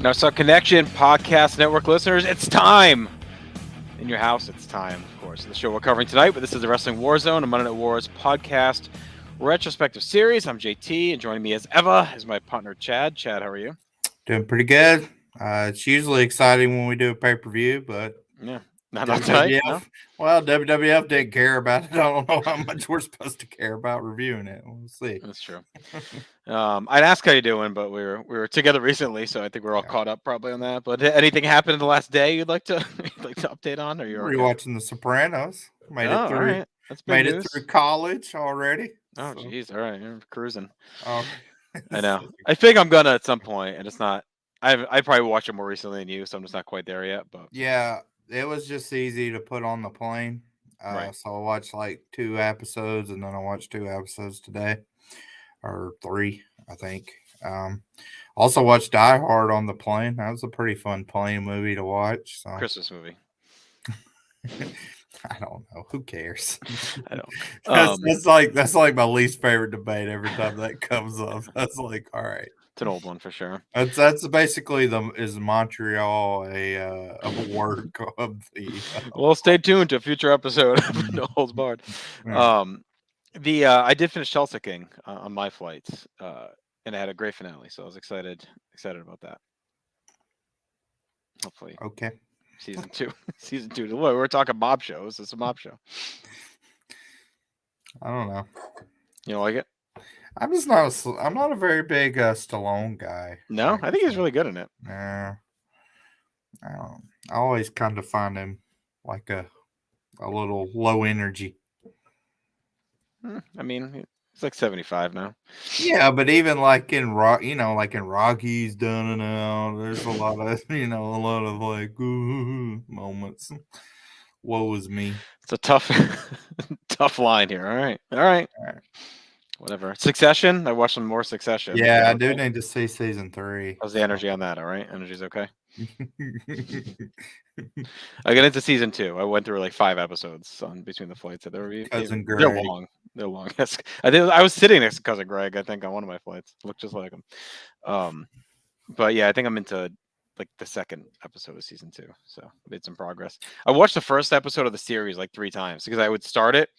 Now, so Connection Podcast Network listeners, it's time. In your house, it's time, of course. The show we're covering tonight, but this is the Wrestling War Zone, a Monday Night Wars podcast retrospective series. I'm JT, and joining me as ever is my partner Chad. Chad, how are you? Doing pretty good. It's usually exciting when we do a pay-per-view, but Yeah, not tonight. No, WWF, well, WWF didn't care about it. I don't know how much we're supposed to care about reviewing it. We'll see. that's true. I'd ask how you're doing, but we were together recently, so I think we're all caught up probably on that. But anything happened in the last day you'd like to update on, or you're okay? Rewatching The Sopranos. Oh, all right, that's big Made it news. through college already. Oh, So, geez, all right, you're cruising. oh, I know. I think I'm gonna at some point, and it's not. I probably watched it more recently than you, so I'm just not quite there yet. But yeah, it was just easy to put on the plane. right, So I watched like 2 episodes, and then I watched 2 episodes today, or 3, I think. Also watched Die Hard on the plane. That was a pretty fun plane movie to watch. So Christmas movie. I don't know. Who cares? I don't. That's like my least favorite debate every time that comes up. That's like, all right. It's an old one for sure. That's basically is Montreal a work of the Well, stay tuned to a future episode of No Holds Barred. yeah. I did finish Tulsa King on my flights, and I had a great finale, so I was excited about that. Hopefully, Okay. season 2. Season 2. We're talking mob shows. It's a mob show. I don't know. You don't like it? I'm not a very big Stallone guy. No, I think he's really good in it. Nah, I always kind of find him like a little low energy. I mean, it's like 75 now. Yeah, but even like in Rock, like in Rocky's done and out, there's a lot of, a lot of like ooh, moments. Woe is me. It's a tough, tough line here. All right. All right. Whatever. Succession. I watched some more Succession. Yeah, I do need to see season 3. How's the energy on that? All right. Energy's okay. I got into season 2. I went through like 5 episodes on between the flights. Cousin Greg. They're long. They're long. I was sitting next to Cousin Greg, I think, on one of my flights. Looked just like him. But yeah, I think I'm into like the second episode of season 2. So made some progress. I watched the first episode of the series like 3 times because I would start it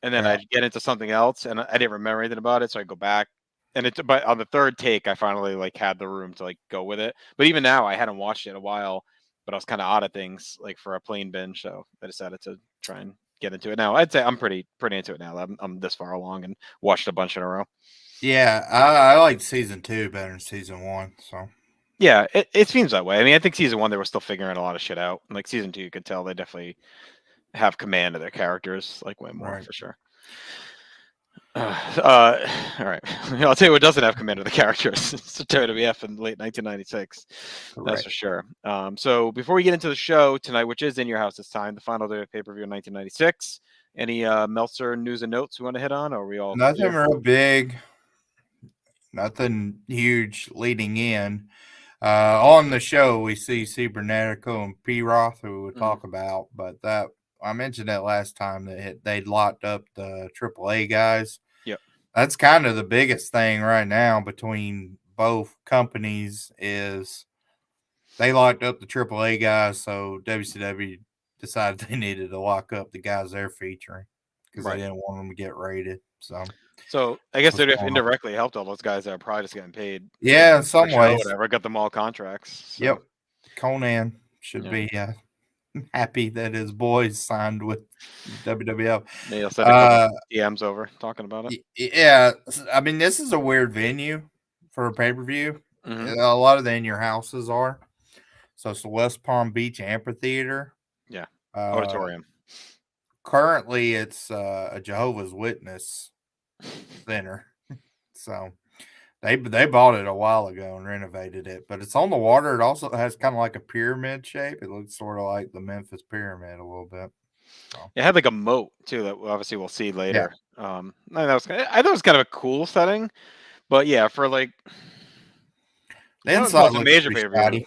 and then I'd get into something else and I didn't remember anything about it. So I'd go back. But on the third take, I finally like had the room to like go with it. But even now, I hadn't watched it in a while, but I was kind of out of things like for a plane binge, so I decided to try and get into it now. I'd say I'm pretty into it now. I'm this far along and watched a bunch in a row. Yeah, I like season 2 better than season 1. So yeah, it seems that way. I mean, I think season 1 they were still figuring a lot of shit out. And like season 2, you could tell they definitely have command of their characters like way more for sure. All right. I'll tell you what doesn't have command of the characters. It's the WWF in late 1996. That's for sure. So before we get into the show tonight, which is In Your House this time, the final day of pay-per-view in 1996, any Meltzer news and notes we want to hit on? Or are we all nothing real big, nothing huge leading in. On the show, we see Cybernetico and P. Roth, who we'll talk about, but that I mentioned that last time that they'd locked up the AAA guys. Yep. That's kind of the biggest thing right now between both companies is they locked up the AAA guys, so WCW decided they needed to lock up the guys they're featuring because they didn't want them to get rated. So I guess they've indirectly helped all those guys that are probably just getting paid. Yeah, in some ways. Whatever, got them all contracts. So. Yep. Conan should be happy that his boys signed with WWF. Maybe I'll send a couple DMs over talking about it. Yeah, I mean, this is a weird venue for a pay-per-view. Mm-hmm. A lot of the In Your Houses are. So it's the West Palm Beach Amphitheater. Yeah, auditorium. Currently, it's a Jehovah's Witness center. So they bought it a while ago and renovated it, but it's on the water. It also has kind of like a pyramid shape. It looks sort of like the Memphis Pyramid a little bit. So. It had like a moat too that obviously we'll see later. Yeah. I thought it was kind of a cool setting, but yeah, for like the inside looks major pay-per-view.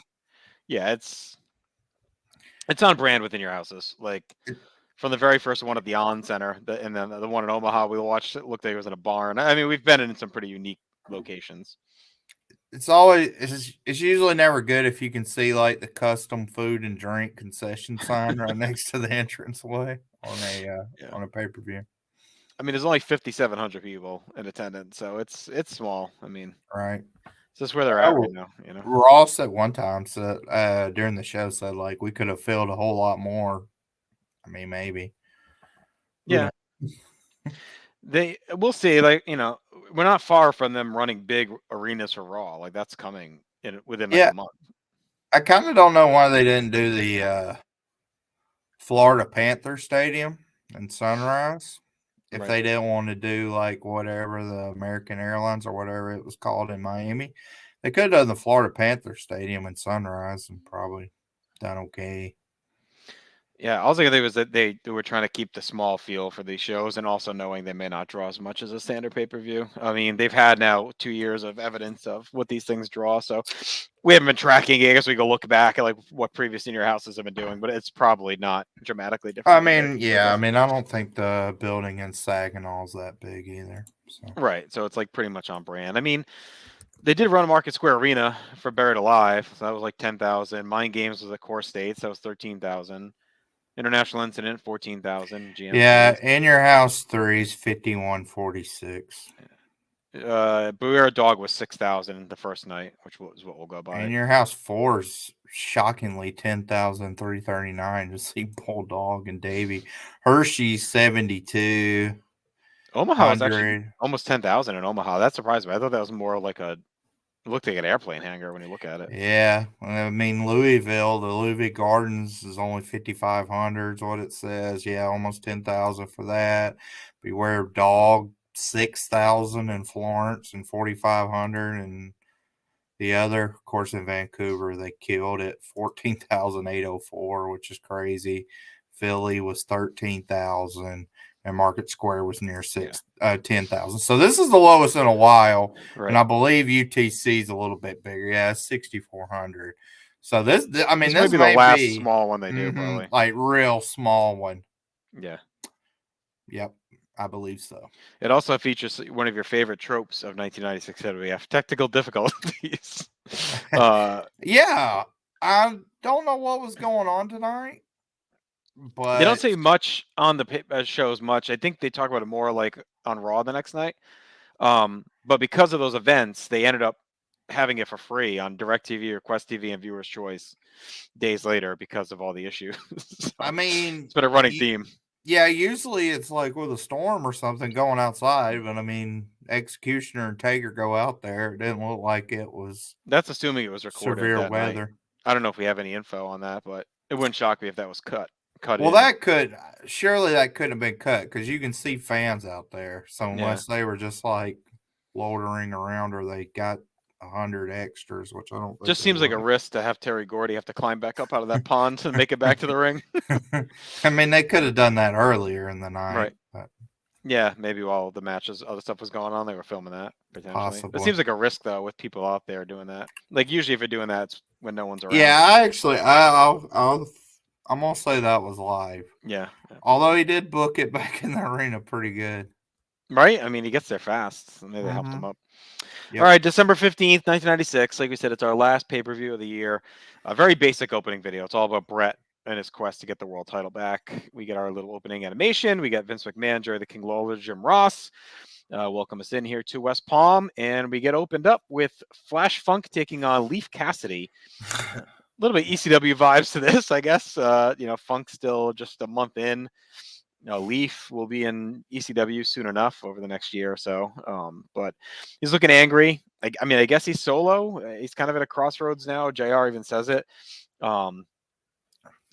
Yeah, it's on brand within your houses. Like from the very first one at the On Center, and then the one in Omaha we watched, it looked like it was in a barn. I mean, we've been in some pretty unique locations. it's usually never good if you can see like the custom food and drink concession sign right next to the entranceway Yeah. on a pay per view. I mean, there's only 5,700 people in attendance, so it's small. I mean, Right. it's just where they're at right Oh, now. You know. Ross at one time said during the show said like we could have filled a whole lot more. I mean, maybe. Who Yeah. knows? We'll see. Like, we're not far from them running big arenas for Raw. Like that's coming within like a Yeah, month. I kind of don't know why they didn't do the Florida Panther Stadium in Sunrise. If Right. they didn't want to do like whatever the American Airlines or whatever it was called in Miami, they could have done the Florida Panther Stadium in Sunrise and probably done okay. Yeah, all I can think was that they were trying to keep the small feel for these shows, and also knowing they may not draw as much as a standard pay per view. I mean, they've had now 2 years of evidence of what these things draw, so we haven't been tracking it. I guess we go look back at like what previous senior houses have been doing, but it's probably not dramatically I different than mean, theirs. yeah, I mean, I don't think the building in Saginaw is that big either. So Right, so it's like pretty much on brand. I mean, they did run a Market Square Arena for Buried Alive, so that was like 10,000. Mind Games was at Core States, that was 13,000. International Incident 14,000. yeah, GMC. in your house three is 5146. Blue Air Dog was 6,000 the first night, which is what we'll go In by. your house four is shockingly 10,339 to see Bulldog and Davy. Hershey 72. Omaha was actually 100. almost 10,000 in Omaha. That surprised me. I thought that was more like it looked like an airplane hangar when you look at it. Yeah, I mean Louisville, the Louisville Gardens is only 5,500 is what it says. Yeah, almost 10,000 for that. Beware of Dog 6,000 in Florence and 4,500 and the other, of course, in Vancouver they killed it 14,804, which is crazy. Philly was 13,000 and Market Square was near Yeah, 10,000. So this is the lowest in a while, and right. I believe UTC is a little bit bigger. Yeah, it's 6,400. So I mean, This might this be the may last be small one they do, probably. like real small one. Yeah. Yep, I believe so. It also features one of your favorite tropes of 1996 WWF, technical difficulties. uh, Yeah, I don't know what was going on tonight, they don't but say much on the shows much. I think they talk about it more like on Raw the next night. But because of those events, they ended up having it for free on DirecTV or Quest TV and Viewer's Choice days later because of all the issues. So I mean, it's been a running theme. yeah, usually it's like with a storm or something going outside, but I mean, Executioner and Taker go out there. It didn't look like it was That's assuming it was recorded severe that night. weather. I don't know if we have any info on that, but it wouldn't shock me if that was cut Well, in. that could surely that couldn't have been cut because you can see fans out there. So Yeah. unless they were just like loitering around or they got 100 extras, which I don't think Just they seems like a would. risk to have Terry Gordy have to climb back up out of that pond and make it back to the ring. I mean, they could have done that earlier in the night, Right. but Yeah, maybe while the matches, other stuff was going on, they were filming that potentially. It possibly. seems like a risk though with people out there doing that. Like usually, if you're doing that, it's when no one's around. Yeah, I actually, I'm gonna say that was live. Yeah. Although he did book it back in the arena pretty good. Right. I mean, he gets there fast. So maybe they helped him Mm-hmm. up. All Yep. right, December 15th, 1996. Like we said, it's our last pay per view of the year. A very basic opening video. It's all about Brett and his quest to get the world title back. We get our little opening animation. We got Vince McMahon, Jerry the King Lawler, Jim Ross. Welcome us in here to West Palm, and we get opened up with Flash Funk taking on Leaf Cassidy. A little bit ECW vibes to this, I guess. Funk's still just a month in. Leaf will be in ECW soon enough over the next year or so. But he's looking angry. I guess he's solo. He's kind of at a crossroads now. JR even says it.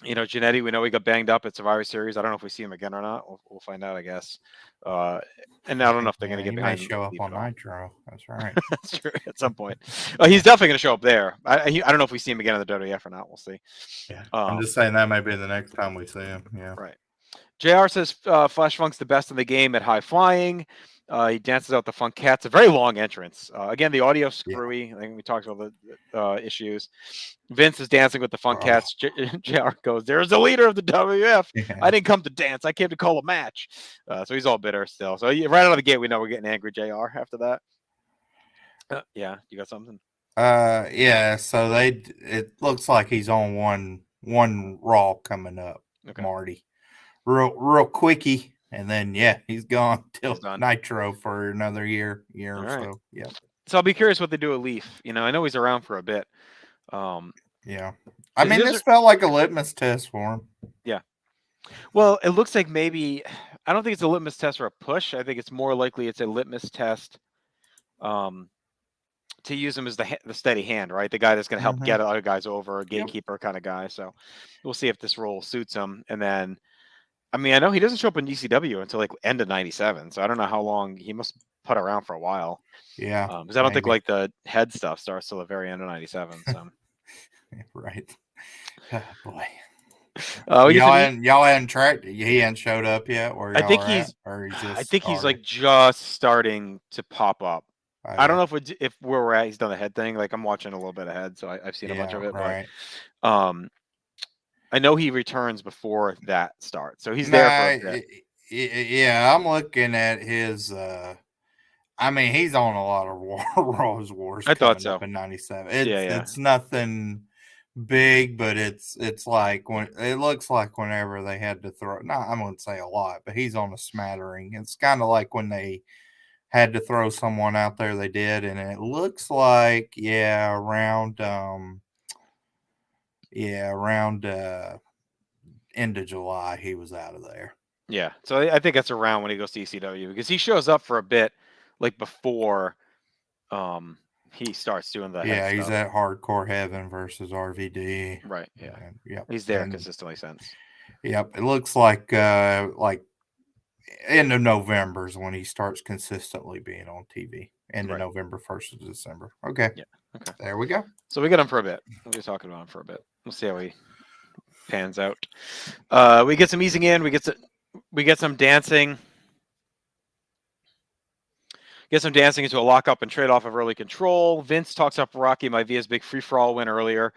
Jannetty, we know he got banged up at Survivor Series. I don't know if we see him again or not. We'll find out, I guess. And I don't know if they're going Yeah, to get he may behind show up Leaf on at all. Nitro. That's right. That's true. At some point, he's definitely going to show up there. I don't know if we see him again in the WWF or not. We'll see. Yeah, I'm just saying that may be the next time we see him. Yeah. Right. JR says Flash Funk's the best in the game at high flying. He dances out the Funk Cats. A very long entrance. Again, the audio screwy. I think we talked about the issues. Vince is dancing with the Funk Cats. JR goes, "There's the leader of the WWF. Yeah. I didn't come to dance. I came to call a match." So he's all bitter still. So right out of the gate, we know we're getting angry JR after that. Yeah, you got something? Yeah. So it looks like he's on one Raw coming up, Okay, Marty. Real quickie, and then yeah, he's gone he's till done. Nitro for another year All or right. so. Yep. So I'll be curious what they do with Leaf. I know he's around for a bit. Um, Yeah. I because he mean, does. this felt like a litmus test for him. Yeah. Well, it looks like maybe I don't think it's a litmus test or a push. I think it's more likely it's a litmus test um, to use him as the steady hand, right? The guy that's going to help Hmm. get other guys over, a Yep. gatekeeper kind of guy. So we'll see if this role suits him. And then, I mean, I know he doesn't show up in ECW until like end of '97, so I don't know how long he must put around for a while. Yeah. Because I don't think Maybe. like the head stuff starts till the very end of '97. So Right. Oh, boy. we get some. Y'all hadn't tracked. He hadn't showed up yet where I y'all think are at, he's or he's I just think he's started. like just starting to pop up. I don't Okay. know if where we're at, he's done the head thing. Like I'm watching a little bit ahead, so I've seen a bunch Yeah. of it, but Right. um, I know he returns before that starts, so he's there for Nah. a bit. Yeah. I'm looking at his. I mean, he's on a lot of Raw's Wars I thought coming up so. in '97. Yeah, yeah, It's nothing big, but it's like when it looks like whenever they had to throw. Not I'm gonna say a lot, but he's on a smattering. It's kind of like when they had to throw someone out there, they did, and it looks like around end of July he was out of there. yeah. So I think that's around when he goes to ECW because he shows up for a bit, like before um he starts doing the head Yeah, he's stuff. at Hardcore Heaven versus RVD. Right. Yeah. And, yep, He's there and consistently since. yep, it looks like end of November is when he starts consistently being on TV. End of Right. November, 1st of December. Okay, Yeah. Okay. there we go. So we get him for a bit. We'll be talking about him for a bit. We'll see how he pans out. We get some easing in. We get some dancing. Get some dancing into a lockup and trade off of early control. Vince talks up Rocky Maivia's big free for all win earlier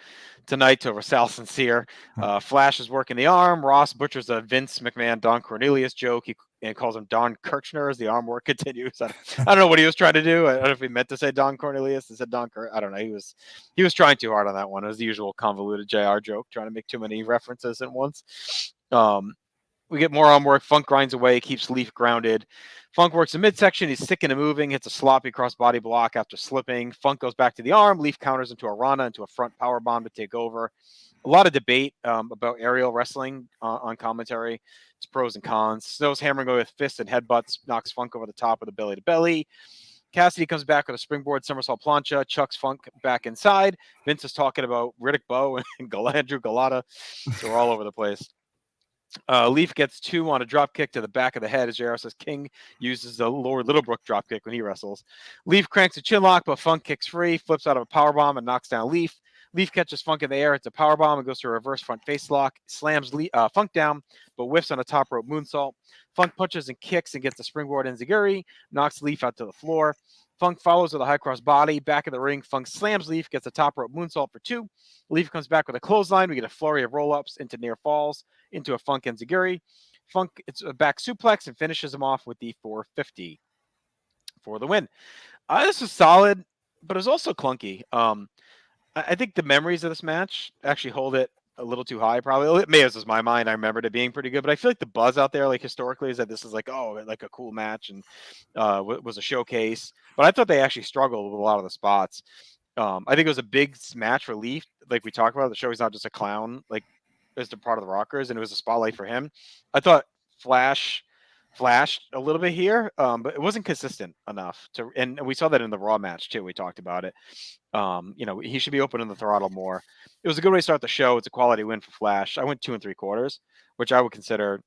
tonight to Sal Sincere. Flash is working the arm. Ross butchers a Vince McMahon Don Cornelius joke. He calls him Don Kirchner as the arm work continues. I don't know what he was trying to do. I don't know if he meant to say Don Cornelius and said Don I don't know. He was trying too hard on that one. It was the usual convoluted JR joke, trying to make too many references at once. We get more arm work. Funk grinds away, keeps Leaf grounded. Funk works the midsection. He's sticking and moving, hits a sloppy crossbody block after slipping. Funk goes back to the arm. Leaf counters into a Rana, into a front power bomb to take over. A lot of debate about aerial wrestling on commentary. It's pros and cons. Snow's hammering away with fists and headbutts, knocks Funk over the top with a belly to belly. Cassidy comes back with a springboard somersault plancha, chucks Funk back inside. Vince is talking about Riddick Bowe and Andrew Galata. So we're all over the place. Leaf gets 2 on a drop kick to the back of the head as JR says King uses the Lord Littlebrook drop kick when he wrestles. Leaf cranks a chin lock, but Funk kicks free, flips out of a power bomb and knocks down Leaf. Leaf catches Funk in the air. It's a power bomb and goes to a reverse front face lock, slams Funk down, but whiffs on a top rope moonsault. Funk punches and kicks and gets a springboard enziguri, knocks Leaf out to the floor. Funk follows with a high cross body. Back of the ring, Funk slams Leaf, gets a top rope moonsault for 2. Leaf comes back with a clothesline. We get a flurry of roll-ups into near falls, into a Funk enziguri. Funk, it's a back suplex and finishes him off with the 450 for the win. This was solid, but it was also clunky. I think the memories of this match actually hold it a little too high. Probably it may as was my mind. I remembered it being pretty good, but I feel like the buzz out there, like historically, is that this is like like a cool match and was a showcase. But I thought they actually struggled with a lot of the spots. I think it was a big match for Leaf, like we talked about. The show, he's not just a clown, like as the part of the Rockers, and it was a spotlight for him. I thought Flash flashed a little bit here, but it wasn't consistent enough to. And we saw that in the Raw match too. We talked about it. He should be opening the throttle more. It was a good way to start the show. It's a quality win for Flash. I went 2 3/4, which I would consider,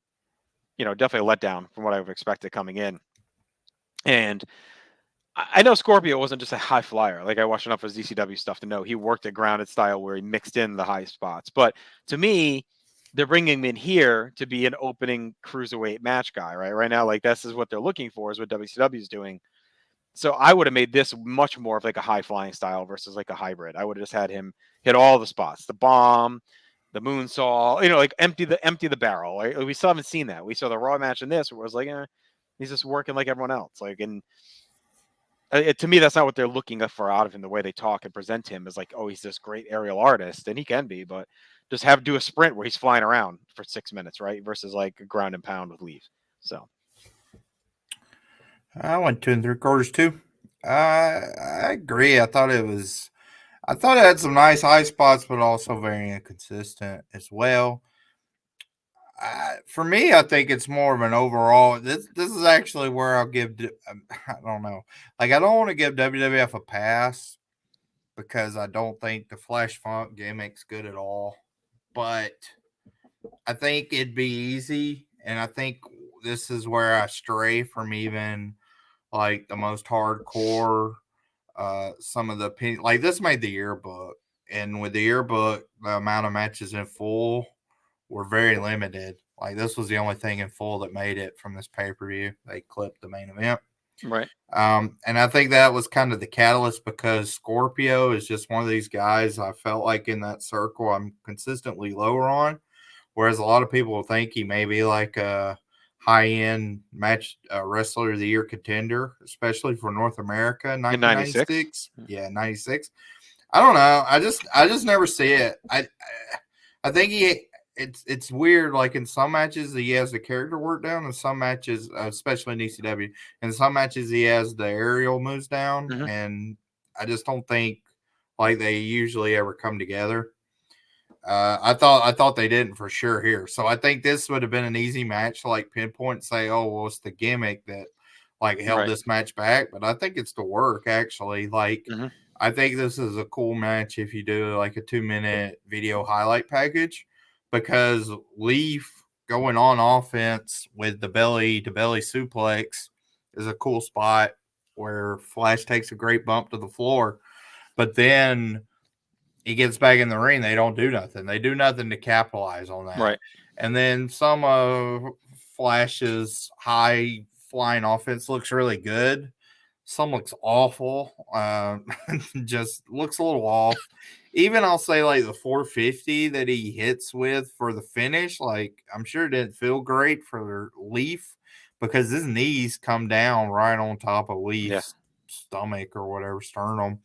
definitely a letdown from what I would have expected coming in. And I know Scorpio wasn't just a high flyer. Like I watched enough of ZCW stuff to know he worked a grounded style where he mixed in the high spots. But to me, they're bringing him in here to be an opening cruiserweight match guy, right? Right now, like this is what they're looking for, is what WCW is doing. So I would have made this much more of like a high flying style versus like a hybrid. I would have just had him hit all the spots, the bomb, the moonsault, like empty the barrel. Right? We still haven't seen that. We saw the Raw match in this where it was like, he's just working like everyone else. Like, and To me, that's not what they're looking for out of him. The way they talk and present him is like, oh, he's this great aerial artist, and he can be, but just have do a sprint where he's flying around for 6 minutes, right? Versus like a ground and pound with Leaf. So I went 2 3/4 too. I agree. I thought it had some nice high spots, but also very inconsistent as well. For me, I think it's more of an overall. This is actually where I'll give. I don't know. Like I don't want to give WWF a pass because I don't think the Flash Funk gimmick's good at all. But I think it'd be easy, and I think this is where I stray from even like the most hardcore. Some of the opinion, like this made the yearbook, and with the yearbook, the amount of matches in full were very limited. Like this was the only thing in full that made it from this pay per view. They clipped the main event. right, And I think that was kind of the catalyst because Scorpio is just one of these guys I felt like in that circle I'm consistently lower on. Whereas a lot of people think he may be like a high end match wrestler of the year contender, especially for North America in in '96. 1996. Yeah, 96. I don't know. I just never see it. I think it's weird. Like in some matches he has the character work down, in some matches, especially in ECW, in some matches he has the aerial moves down, Hmm. and I just don't think like they usually ever come together. I thought they didn't for sure here. So I think this would have been an easy match to like pinpoint and say, oh, well, it's the gimmick that like held Right. this match back. But I think it's the work actually. Like Hmm. I think this is a cool match if you do like a 2 minute video highlight package because Leaf going on offense with the belly to belly suplex is a cool spot where Flash takes a great bump to the floor. But then he gets back in the ring, they don't do nothing. They do nothing to capitalize on that. Right. And then some of Flash's high flying offense looks really good. Some looks awful. Just looks a little off. Even I'll say like the 450 that he hits with for the finish, like I'm sure it didn't feel great for Leaf because his knees come down right on top of Yeah. Leaf's stomach or whatever, sternum.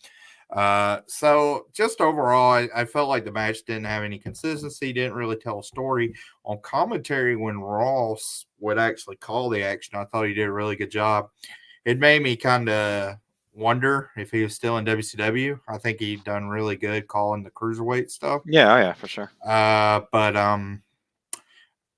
So just overall, I felt like the match didn't have any consistency, didn't really tell a story. On commentary, when Ross would actually call the action, I thought he did a really good job. It made me kind of wonder if he was still in WCW. I think he done really good calling the cruiserweight stuff. Yeah. Oh, yeah. For sure. But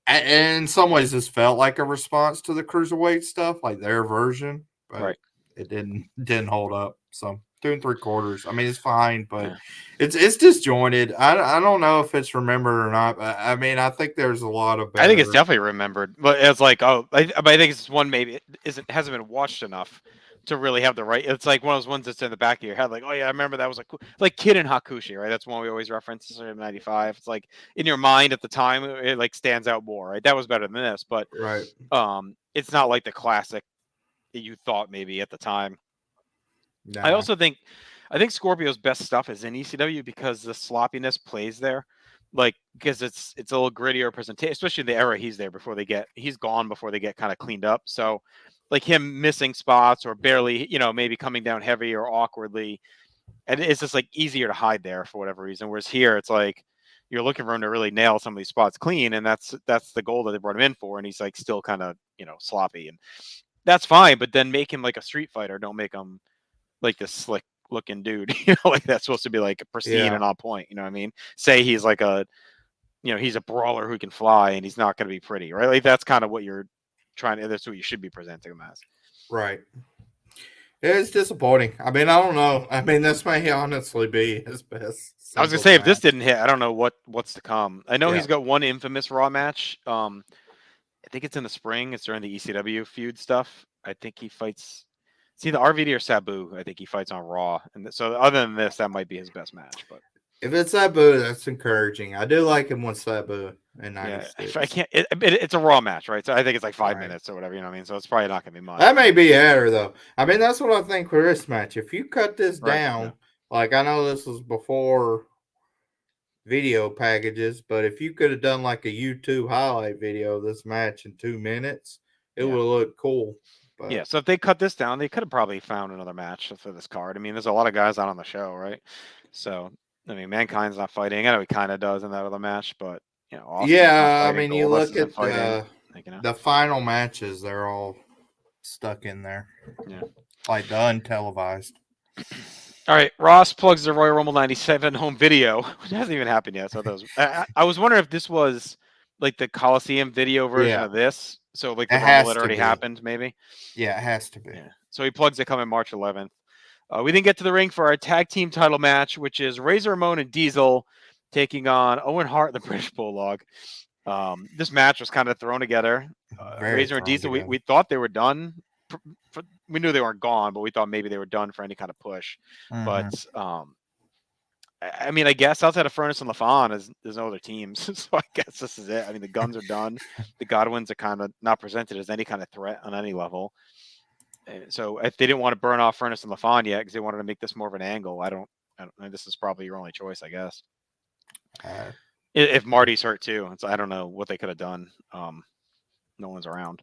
in some ways, this felt like a response to the cruiserweight stuff, like their version, but Right. it didn't hold up. So 2 3/4. I mean, it's fine, but Yeah. it's disjointed. I don't know if it's remembered or not, but I mean, I think there's a lot of I think it's better. definitely remembered, but it's like, oh, but I think it's one maybe it isn't hasn't been watched enough to really have the right. It's like one of those ones that's in the back of your head, like, oh yeah, I remember that was like like Kid and Hakushi, right? That's one we always reference in '95. It's like in your mind at the time, it like stands out more, right? That was better than this, but Right. it's not like the classic that you thought maybe at the time. I Nah. also think I think Scorpio's best stuff is in ECW because the sloppiness plays there. Like because it's a little grittier presentation, especially the era he's there before he's gone before they get kind of cleaned up. So like him missing spots or barely, maybe coming down heavy or awkwardly. And it's just like easier to hide there for whatever reason. Whereas here it's like you're looking for him to really nail some of these spots clean, and that's the goal that they brought him in for, and he's like still kind of, sloppy. And that's fine, but then make him like a street fighter. Don't make him like this slick looking dude, like that's supposed to be like pristine Yeah. and on point. You know what I mean? Say he's like he's a brawler who can fly and he's not going to be pretty, right? Like that's kind of what you're trying to, that's what you should be presenting him as. Right. It's disappointing. I mean, I don't know. I mean, this may honestly be his best I was gonna singles say if this match. didn't hit, I don't know what's to come. I know Yeah. he's got one infamous Raw match. I think it's in the spring. It's during the ECW feud stuff. I think he fights. It's either RVD or Sabu. I think he fights on Raw, and so other than this, that might be his best match. But If it's Sabu, that's encouraging. I do like him with Sabu in yeah, if I '96. can't. It's a Raw match, right? So I think it's like five Right. minutes or whatever. You know what I mean? So it's probably not gonna be much. That But may be better though. I mean, that's what I think for this match. If you cut this right, yeah, down, like I know this was before video packages, but if you could have done like a YouTube highlight video of this match in 2 minutes, it yeah. would have looked cool. But Yeah, so if they cut this down, they could have probably found another match for this card. I mean, there's a lot of guys out on the show, right? So, I mean, Mankind's not fighting. I know he kind of does in that other match, but Austin's not yeah, I fighting. mean, you Goldust look isn't at fighting. the final matches; they're all stuck in there, Yeah. like the untelevised. All right, Ross plugs the Royal Rumble '97 home video, which hasn't even happened yet. So that was, I was wondering if this was like the Coliseum video version Yeah, of this. So like the it Rumble has had to already be. happened, maybe. Yeah, it has to be. Yeah. So he plugs it coming March 11th. We then get to the ring for our tag team title match, which is Razor Ramon and Diesel taking on Owen Hart and the British Bulldog. This match was kind of thrown together. Very Razor and thrown Diesel, together. we thought they were done. We knew they weren't gone, but we thought maybe they were done for any kind of push. But I mean, I guess outside of Furnace and LaFon, there's no other teams. So I guess this is it. I mean, the Guns are done. The Godwins are kind of not presented as any kind of threat on any level. So if they didn't want to burn off Furnace and LaFon yet because they wanted to make this more of an angle, I don't know. This is probably your only choice, I guess. If Marty's hurt too, so I don't know what they could have done. No one's around.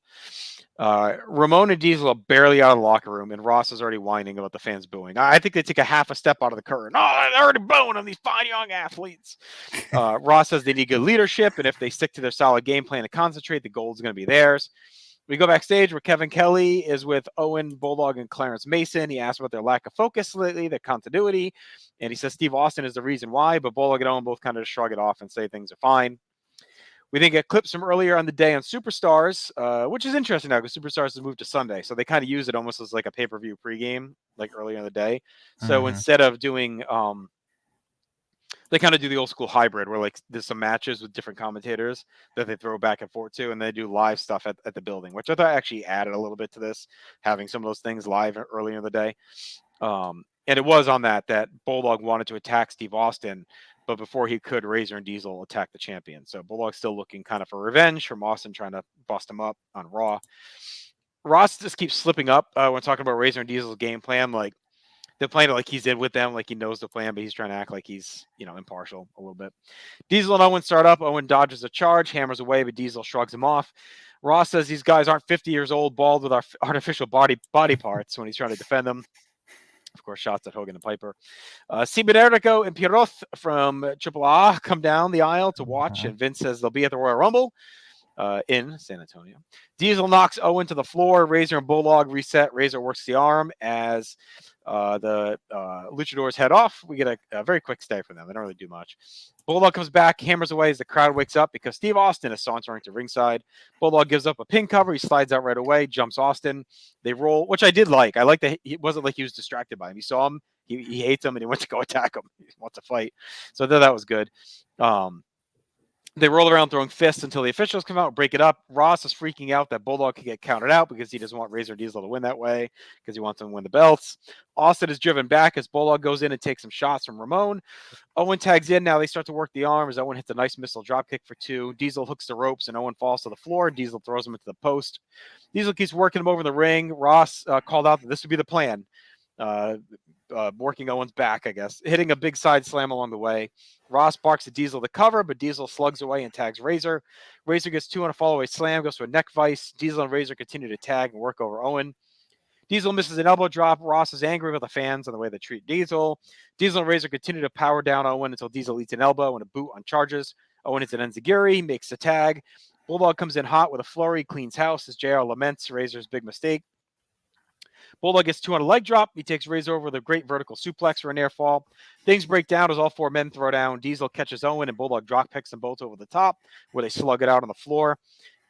Ramon and Diesel are barely out of the locker room, and Ross is already whining about the fans booing. I think they take a half a step out of the curtain. Oh, they're already booing on these fine young athletes. Ross says they need good leadership, and if they stick to their solid game plan and concentrate, the gold's going to be theirs. We go backstage where Kevin Kelly is with Owen, Bulldog, and Clarence Mason. He asks about their lack of focus lately, their continuity, and he says Steve Austin is the reason why, but Bulldog and Owen both kind of shrug it off and say things are fine. We then get clips from earlier on the day on Superstars, which is interesting now because Superstars has moved to Sunday. So they kind of use it almost as like a pay-per-view pregame, like earlier in the day. So instead of doing they kind of do the old school hybrid where like there's some matches with different commentators that they throw back and forth to, and they do live stuff at the building, which I thought actually added a little bit to this, having some of those things live earlier in the day. And it was on that Bulldog wanted to attack Steve Austin, but before he could, Razor and Diesel attack the champion. So Bulldog's still looking kind of for revenge from Austin trying to bust him up on Raw. Ross just keeps slipping up when talking about Razor and Diesel's game plan. Like they're playing it like he's in with them, like he knows the plan, but he's trying to act like he's, impartial a little bit. Diesel and Owen start up. Owen dodges a charge, hammers away, but Diesel shrugs him off. Ross says these guys aren't 50 years old, bald with artificial body parts when he's trying to defend them. Of course, shots at Hogan and Piper. Cibererico and Piroth from Triple A come down the aisle to watch, and Vince says they'll be at the Royal Rumble in San Antonio. Diesel knocks Owen to the floor. Razor and Bulldog reset. Razor works the arm as the luchadors head off. We get a very quick stay from them. They don't really do much. Bulldog comes back, hammers away as the crowd wakes up because Steve Austin is sauntering to ringside. Bulldog gives up a pin cover. He slides out right away, jumps Austin. They roll, which I did like. I like that it wasn't like he was distracted by him. He saw him. He hates him, and he went to go attack him. He wants to fight. So I thought that was good. They roll around throwing fists until the officials come out, break it up. Ross is freaking out that Bulldog could get counted out because he doesn't want Razor Diesel to win that way because he wants him to win the belts. Austin is driven back as Bulldog goes in and takes some shots from Ramon. Owen tags in. Now they start to work the arm as Owen hits a nice missile dropkick for 2. Diesel hooks the ropes and Owen falls to the floor. Diesel throws him into the post. Diesel keeps working him over the ring. Ross called out that this would be the plan. Working Owen's back, I guess, hitting a big side slam along the way. Ross barks at Diesel to cover, but Diesel slugs away and tags Razor. Razor gets 2 on a follow-away slam, goes to a neck vice. Diesel and Razor continue to tag and work over Owen. Diesel misses an elbow drop. Ross is angry with the fans on the way they treat Diesel. Diesel and Razor continue to power down Owen until Diesel eats an elbow and a boot on charges. Owen hits an enziguri, makes a tag. Bulldog comes in hot with a flurry, cleans house as JR laments Razor's big mistake. Bulldog gets 2 on a leg drop. He takes Razor over with a great vertical suplex for a near fall. Things break down as all 4 men throw down. Diesel catches Owen, and Bulldog drop picks them both over the top, where they slug it out on the floor.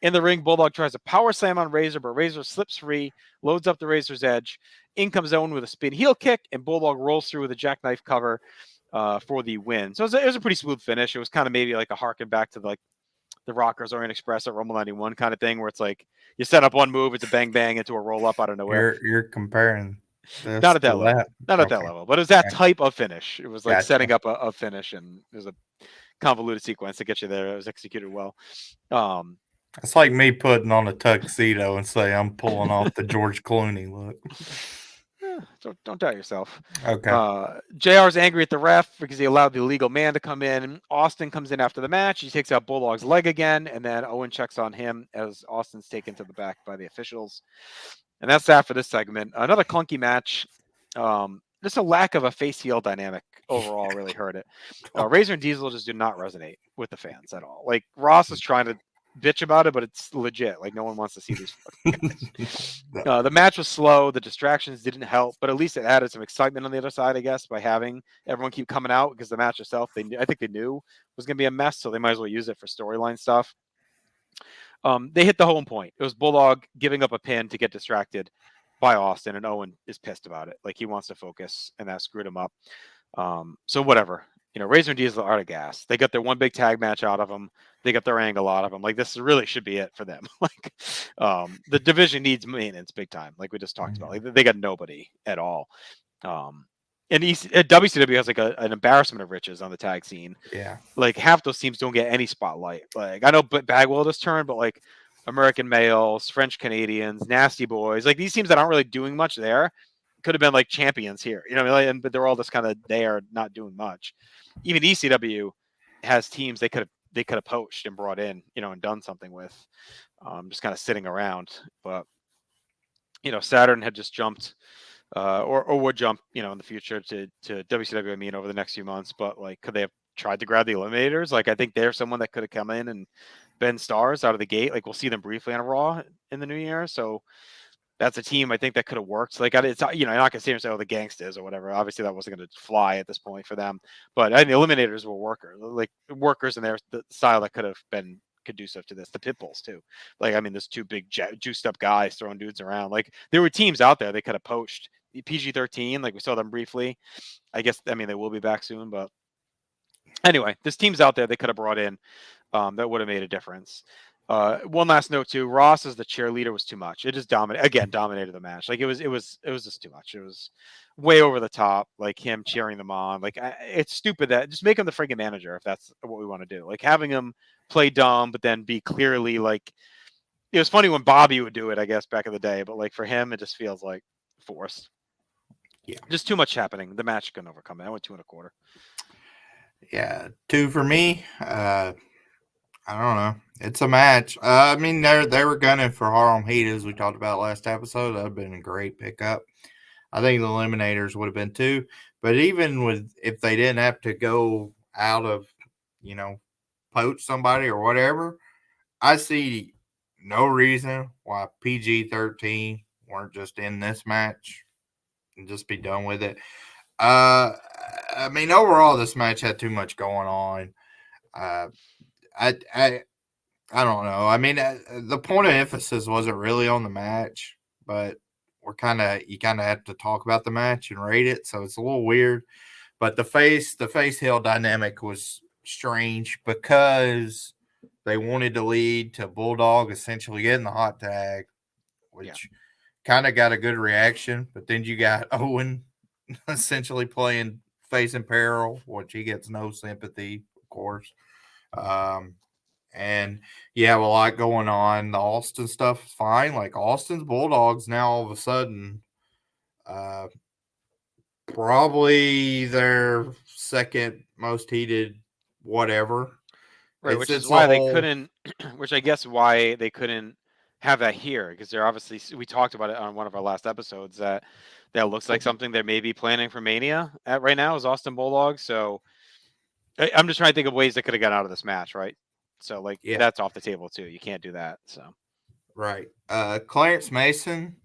In the ring, Bulldog tries a power slam on Razor, but Razor slips free, loads up the Razor's edge. In comes Owen with a spin heel kick, and Bulldog rolls through with a jackknife cover for the win. So it was a pretty smooth finish. It was kind of maybe like a harken back to like the Rockers Orient Express at Rumble 91 kind of thing, where it's like you set up one move, it's a bang bang into a roll up out of nowhere. You're comparing this Not at that to level. that. Not at that level, but it was that type of finish. It was like Gotcha. setting up a finish, and there's a convoluted sequence to get you there. It was executed well. It's like me putting on a tuxedo and say I'm pulling off the George Clooney look. Don't doubt yourself. Okay. JR's angry at the ref because he allowed the illegal man to come in. Austin comes in after the match. He takes out Bulldog's leg again, and then Owen checks on him as Austin's taken to the back by the officials. And that's that for this segment. Another clunky match. Just a lack of a face heel dynamic overall really hurt it. Razor and Diesel just do not resonate with the fans at all. Like Ross is trying to bitch about it, but it's legit. Like no one wants to see these fucking guys. The match was slow. The distractions didn't help, but at least it added some excitement on the other side, I guess, by having everyone keep coming out because the match itself, I think they knew was going to be a mess, so they might as well use it for storyline stuff. They hit the home point. It was Bulldog giving up a pin to get distracted by Austin, and Owen is pissed about it. Like he wants to focus, and that screwed him up. So whatever. Razor and Diesel are out of gas. They got their one big tag match out of them. They got their angle out of them. Like this really should be it for them. Like the division needs maintenance big time. Like we just talked about. Like they got nobody at all. And WCW has like an embarrassment of riches on the tag scene. Yeah. Like half those teams don't get any spotlight. Like I know Bagwell this turn, but like American Males, French Canadians, Nasty Boys, like these teams that aren't really doing much there could have been like champions here. But they're all just kind of there, not doing much. Even ECW has teams they could have poached and brought in, and done something with, just kind of sitting around. But Saturn had just jumped. Or would jump, in the future to WCW. I mean, over the next few months. But like, could they have tried to grab the Eliminators? Like, I think they're someone that could have come in and been stars out of the gate. Like, we'll see them briefly on a Raw in the new year. So that's a team I think that could have worked. Like, it's you're not gonna see them say, "Oh, the Gangstas" or whatever. Obviously, that wasn't gonna fly at this point for them. But the Eliminators were workers in their the style that could have been conducive to this. The Pitbulls too. Like, I mean, there's two big juiced up guys throwing dudes around. Like, there were teams out there they could have poached. PG-13, like we saw them briefly. I guess they will be back soon, but anyway, there's teams out there they could have brought in that would have made a difference. One last note too: Ross as the cheerleader was too much. It just dominated the match. Like it was just too much. It was way over the top. Like him cheering them on. Like it's stupid that just make him the freaking manager if that's what we want to do. Like having him play dumb, but then be clearly like. It was funny when Bobby would do it, I guess, back in the day, but like for him, it just feels like forced. Yeah. Just too much happening. The match couldn't overcome it. I went 2.25. Yeah, 2 for me. I don't know. It's a match. I mean, they were gunning for Harlem Heat as we talked about last episode. That would have been a great pickup. I think the Eliminators would have been too. But even if they didn't have to go out of, poach somebody or whatever, I see no reason why PG-13 weren't just in this match and just be done with it. I mean, overall, this match had too much going on. I don't know. I mean, the point of emphasis wasn't really on the match, but you kind of have to talk about the match and rate it, so it's a little weird. But the face heel dynamic was strange because they wanted to lead to Bulldog essentially getting the hot tag, which kind of got a good reaction. But then you got Owen essentially playing face in peril, which he gets no sympathy, of course. And yeah, a lot going on. The Austin stuff is fine. Like Austin's Bulldogs now all of a sudden, probably their second most heated whatever. Right, which is why they couldn't. Which I guess why they couldn't have that here because they're obviously we talked about it on one of our last episodes that looks like something they may be planning for Mania at right now is Austin Bulldogs. So I'm just trying to think of ways they could have got out of this match, right? So like that's off the table too. You can't do that. So right, Clarence Mason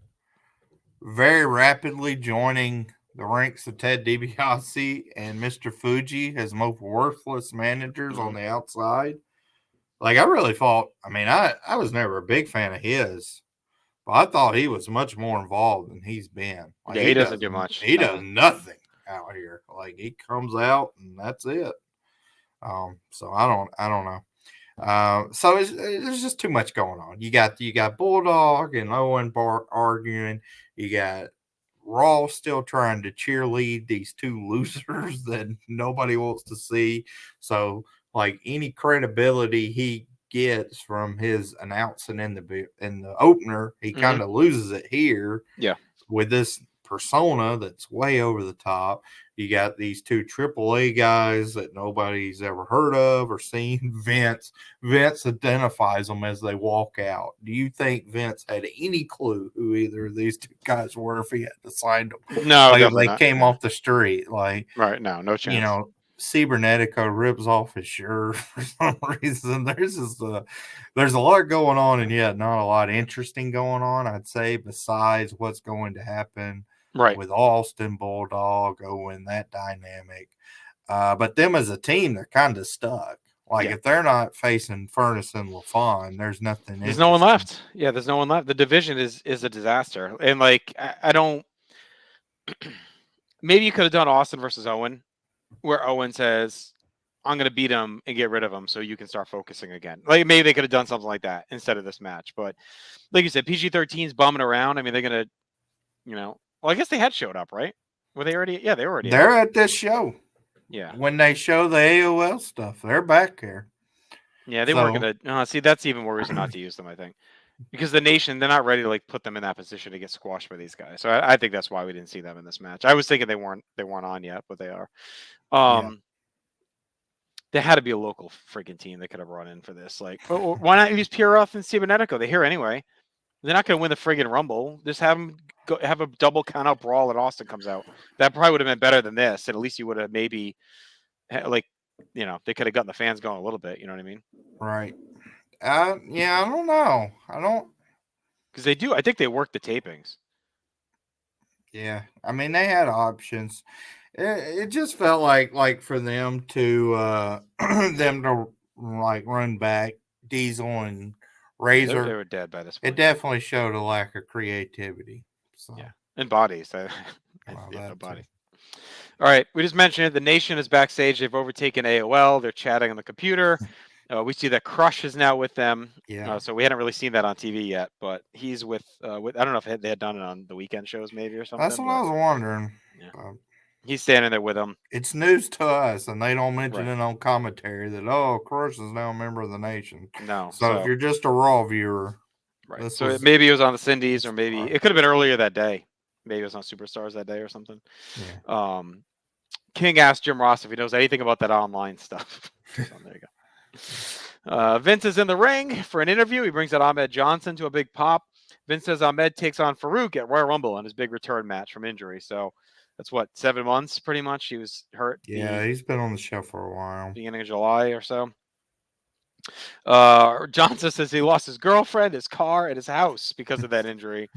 very rapidly joining the ranks of Ted DiBiase and Mr. Fuji as most worthless managers on the outside. Like I really thought. I mean, I was never a big fan of his. But I thought he was much more involved than he's been. Like, yeah, he doesn't do much. He does nothing out here. Like he comes out and that's it. So I don't know. So there's just too much going on. You got Bulldog and Owen arguing. You got Raw still trying to cheerlead these two losers that nobody wants to see. So like any credibility he gets from his announcing in the opener, he kind of loses it here. Yeah. With this persona that's way over the top. You got these two AAA guys that nobody's ever heard of or seen. Vince identifies them as they walk out. Do you think Vince had any clue who either of these two guys were if he had to sign them? No, Like if definitely they not. came Yeah. off the street, like, Right. No you chance. know, Cybernetico rips off his shirt for some reason. There's a lot going on, and yet not a lot interesting going on, I'd say, besides what's going to happen Right. with Austin Bulldog, Owen, that dynamic. But them as a team, they're kind of stuck. Like Yeah. if they're not facing Furnace and LaFon, there's nothing There's no one interesting. left. Yeah, there's no one left. The division is a disaster, and like I don't. Maybe you could have done Austin versus Owen, where Owen says, "I'm going to beat him and get rid of him, so you can start focusing again." Like maybe they could have done something like that instead of this match. But like you said, PG-13's bumming around. I mean, they're gonna, Well, I guess they had showed up, right? Were they already? Yeah, they were already They're out. at this show. Yeah. When they show the AOL stuff, they're back here. Yeah, they weren't So gonna. See, that's even more reason not to use them. I think because the nation, they're not ready to like put them in that position to get squashed by these guys. So I think that's why we didn't see them in this match. I was thinking they weren't on yet, but they are. yeah, Um, there had to be a local freaking team that could have run in for this. Like, why not use Pieroth and Cybernetico? They're here anyway. They're not going to win the friggin' Rumble. Just have them have a double count out brawl and Austin comes out. That probably would have been better than this. And at least you would have maybe, like, they could have gotten the fans going a little bit. You know what I mean? right. Yeah, I don't know. I don't. Because they do. I think they work the tapings. Yeah, I mean they had options. It just felt like for them to them to like run back Diesel and Yeah, they Razor. were dead by this It point. Yeah. definitely showed a lack of creativity. So Yeah. And bodies. well, No that too. body. All right. We just mentioned it. The Nation is backstage. They've overtaken AOL. They're chatting on the computer. We see that Crush is now with them. Yeah, So we hadn't really seen that on TV yet, but he's with I don't know if they had done it on the weekend shows maybe or that's something, what I but was wondering. yeah, Uh, he's standing there with them. it's news to us, and they don't mention Right. it on commentary that Crush is now a member of the nation. No. So if So you're just a Raw viewer, right. this So was maybe it was on the Cindies, or maybe right. it could have been earlier that day. Maybe it was on Superstars that day or something. Yeah. King asked Jim Ross if he knows anything about that online stuff. So there you go. Vince is in the ring for an interview. He brings out Ahmed Johnson to a big pop. Vince says Ahmed takes on Farouk at Royal Rumble in his big return match from injury. So that's what, 7 months pretty much. He was hurt Yeah, the he's been on the show for a while. beginning of July or so. Johnson says he lost his girlfriend, his car, and his house because of that injury.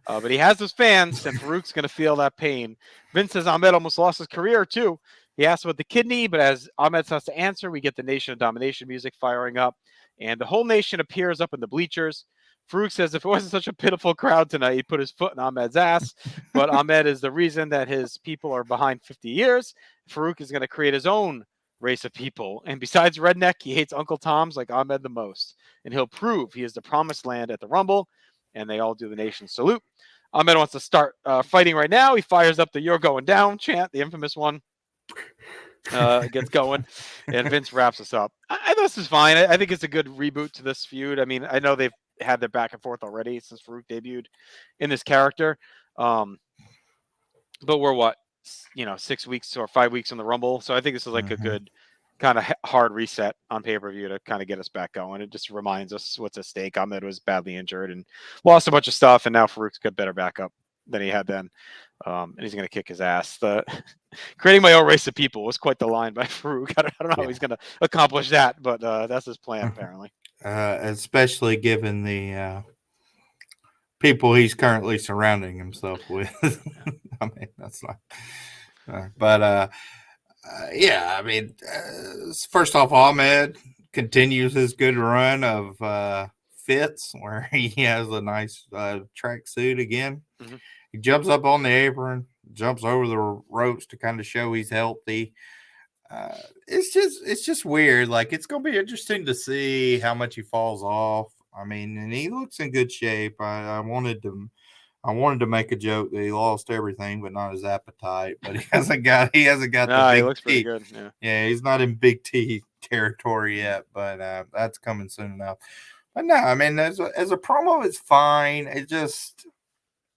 But he has his fans, and Farouk's going to feel that pain. Vince says Ahmed almost lost his career, too. He asks about the kidney, but as Ahmed starts to answer, we get the Nation of Domination music firing up, and the whole nation appears up in the bleachers. Farouk says if it wasn't such a pitiful crowd tonight, he'd put his foot in Ahmed's ass. But Ahmed is the reason that his people are behind 50 years. Farouk is going to create his own race of people. And besides Redneck, he hates Uncle Tom's like Ahmed the most. And he'll prove he is the promised land at the Rumble. And they all do the nation salute. Ahmed wants to start fighting right now. He fires up the "You're going down" chant, the infamous one. Gets going, and Vince wraps us up. I thought this is fine. I think it's a good reboot to this feud. I mean, I know they've had their back and forth already since Farouk debuted in this character. But we're 6 weeks or 5 weeks in the Rumble, so I think this is like a good kind of hard reset on pay-per-view to kind of get us back going. It just reminds us what's at stake. Ahmed was badly injured and lost a bunch of stuff, and now Farouk's got better backup than he had then. And he's going to kick his ass. Creating my own race of people was quite the line by Farouk. I don't know how he's going to accomplish that, but that's his plan, apparently. Especially given the people he's currently surrounding himself with. I mean, that's not. Yeah, I mean, first off, Ahmed continues his good run of fits where he has a nice tracksuit again. Mhm. He jumps up on the apron, jumps over the ropes to kind of show he's healthy. It's just weird. Like it's gonna be interesting to see how much he falls off. I mean, and he looks in good shape. I wanted to make a joke that he lost everything, but not his appetite. But he hasn't got the No, he big looks pretty T. good. Yeah. Yeah, he's not in big T territory yet, but that's coming soon enough. But no, I mean, as a promo, it's fine. It just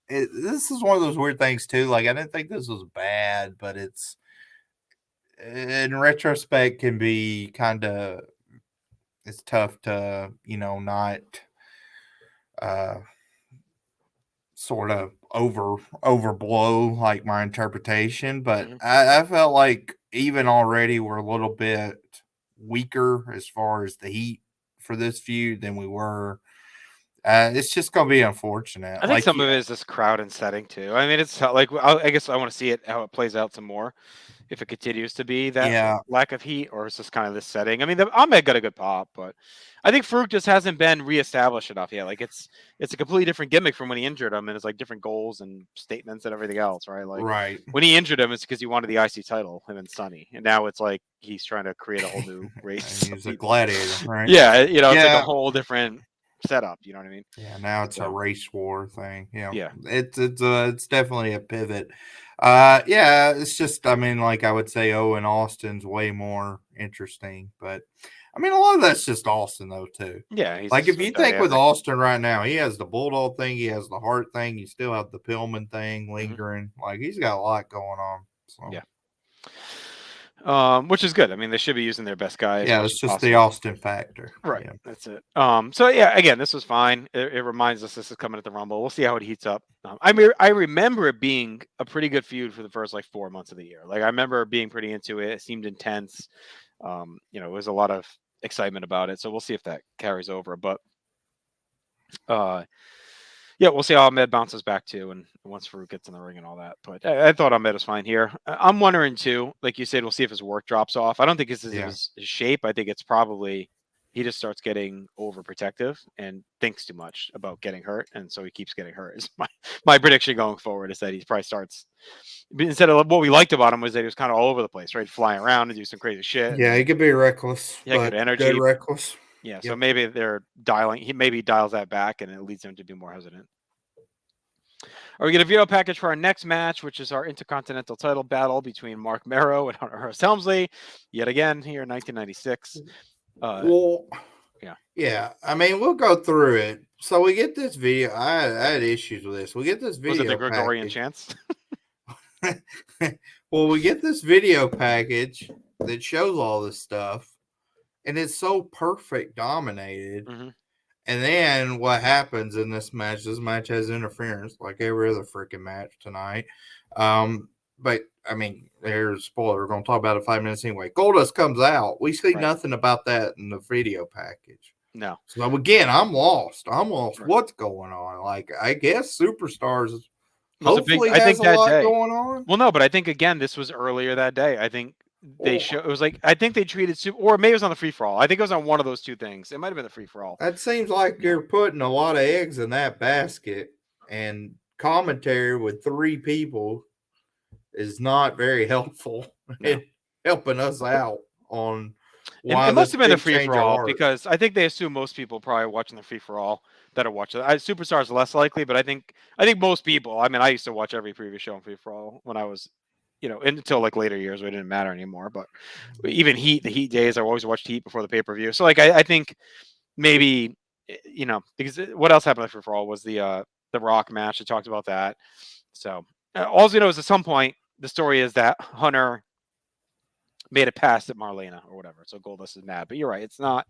this is one of those weird things too. Like I didn't think this was bad, but it's in retrospect can be kind of it's tough to not uh sort of overblow like my interpretation, but Mhm. I felt like even already we're a little bit weaker as far as the heat for this feud than we were. It's just gonna be unfortunate. I think Like some you, of it is this crowd and setting too. I mean, it's like I guess I want to see it how it plays out some more. If it continues to be that yeah, lack of heat, or is this kind of this setting? I mean, the Ahmed got a good pop, but I think Farouk just hasn't been reestablished enough yet. Like it's a completely different gimmick from when he injured him, and it's like different goals and statements and everything else, right? Like right. when he injured him, it's because he wanted the IC title, him and Sonny, and now it's like he's trying to create a whole new race of He's a people. gladiator, right? Yeah, it's like a Yeah, whole different setup. You know what I mean? yeah. Now it's a So race war thing. Yeah, yeah, it's definitely a pivot. Yeah, it's just I mean, like I would say, Owen Austin's way more interesting, but I mean, a lot of that's just Austin though too. yeah, he's Like just if you been think with dynamic. Austin right now, he has the Bulldog thing, he has the Hart thing, you still have the Pillman thing Hmm. lingering. Like he's got a lot going on. So Yeah. Which is good. I mean, they should be using their best guy as yeah, much as it's just the possible. Austin factor. Right. Yeah, That's it. So yeah, again, this was fine. It reminds us this is coming at the Rumble. We'll see how it heats up. I mean, I remember it being a pretty good feud for the first like 4 months of the year. Like I remember being pretty into it. It seemed intense. It was a lot of excitement about it. So we'll see if that carries over. But uh, yeah, we'll see how Ahmed bounces back too, and once Farouk gets in the ring and all that. But I thought Ahmed was fine here. I'm wondering too, like you said, we'll see if his work drops off. I don't think it's of yeah, his shape. I think it's probably he just starts getting overprotective and thinks too much about getting hurt, and so he keeps getting hurt. Is my prediction going forward is that he probably starts instead of what we liked about him was that he was kind of all over the place, right, flying around and do some crazy shit, and yeah. He could be reckless, he had good but good energy. reckless. Yeah, so Yep. maybe they're dialing. He maybe dials that back, and it leads him to be more hesitant. Or we get a video package for our next match, which is our Intercontinental title battle between Marc Mero and Hunter Helmsley. Yet again, here in 1996. Well, Yeah. yeah. I mean, we'll go through it. So we get this video. I had issues with this. We get this Was it the video Gregorian package. chants? Well, we get this video package that shows all this stuff, and it's so perfect dominated. Hmm. And then what happens in this match? This match has interference, like every other freaking match tonight. But I mean, there's a spoiler. We're going to talk about it in 5 minutes anyway. Goldust comes out. We see Right. nothing about that in the video package. No. So again, I'm lost. I'm lost. Right. What's going on? Like, I guess Superstars It was a big, hopefully I has think a that lot day. going on. Well, no, but I think again, this was earlier that day. I think they Well, show it was like I think they treated or maybe it was on the free for all. I think it was on one of those two things. It might have been the free for all. that seems like Yeah. you're putting a lot of eggs in that basket, and commentary with three people is not very helpful No. in helping us out on It why must this have been the big free for change of all heart. because I think they assume most people probably watching the free for all that are watching. Superstars less likely, but I think most people. I mean, I used to watch every previous show on free for all when I was, until like later years, where it didn't matter anymore. But even the Heat days, I always watched Heat before the pay per view. So like, I think maybe because what else happened at free for all was the Rock match. I talked about that. So all you know is at some point the story is that Hunter made it past at Marlena or whatever. So Goldust is mad. But you're right. It's not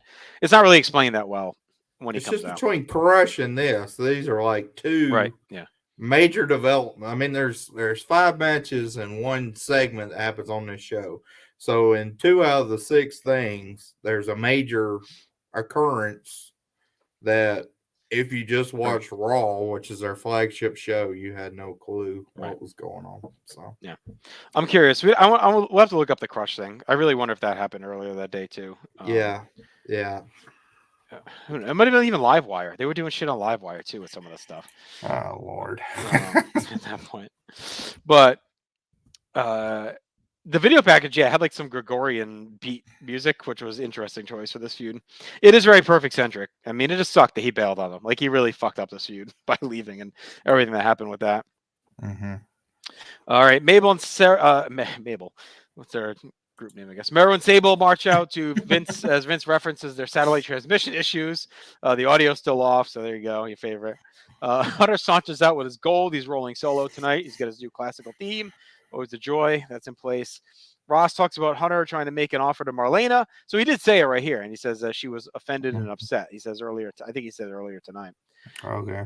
really explained that well when he It's comes just out. between Crush and this. These are like Right. two Yeah. major development. I mean, there's 5 matches and one segment that happens on this show. So in 2 out of the 6 things, there's a major occurrence that if you just Right. watched Raw, which is their flagship show, you had no clue Right. what was going on. So Yeah. I'm curious. We'll have to look up the Crush thing. I really wonder if that happened earlier that day too. yeah, yeah. It might have been even Livewire. They were doing shit on Livewire too with some of the stuff. Oh Lord. At that point. But uh, the video package, yeah, had like some Gregorian beat music, which was interesting choice for this feud. It is very perfect centric. I mean, it just sucked that he bailed on him. Like he really fucked up this feud by leaving and everything that happened with that. Mm-hmm. All right, Mabel and Sarah. Mabel, what's their group name? I guess Mero and Sable march out to Vince as Vince references their satellite transmission issues. The audio's still off, so there you go, your favorite. Hunter saunters out with his gold. He's rolling solo tonight. He's got his new classical theme, Always the Joy. That's in place. Ross talks about Hunter trying to make an offer to Marlena. So he did say it right here, and he says that she was offended and upset. He says earlier, I think he said earlier tonight. Okay.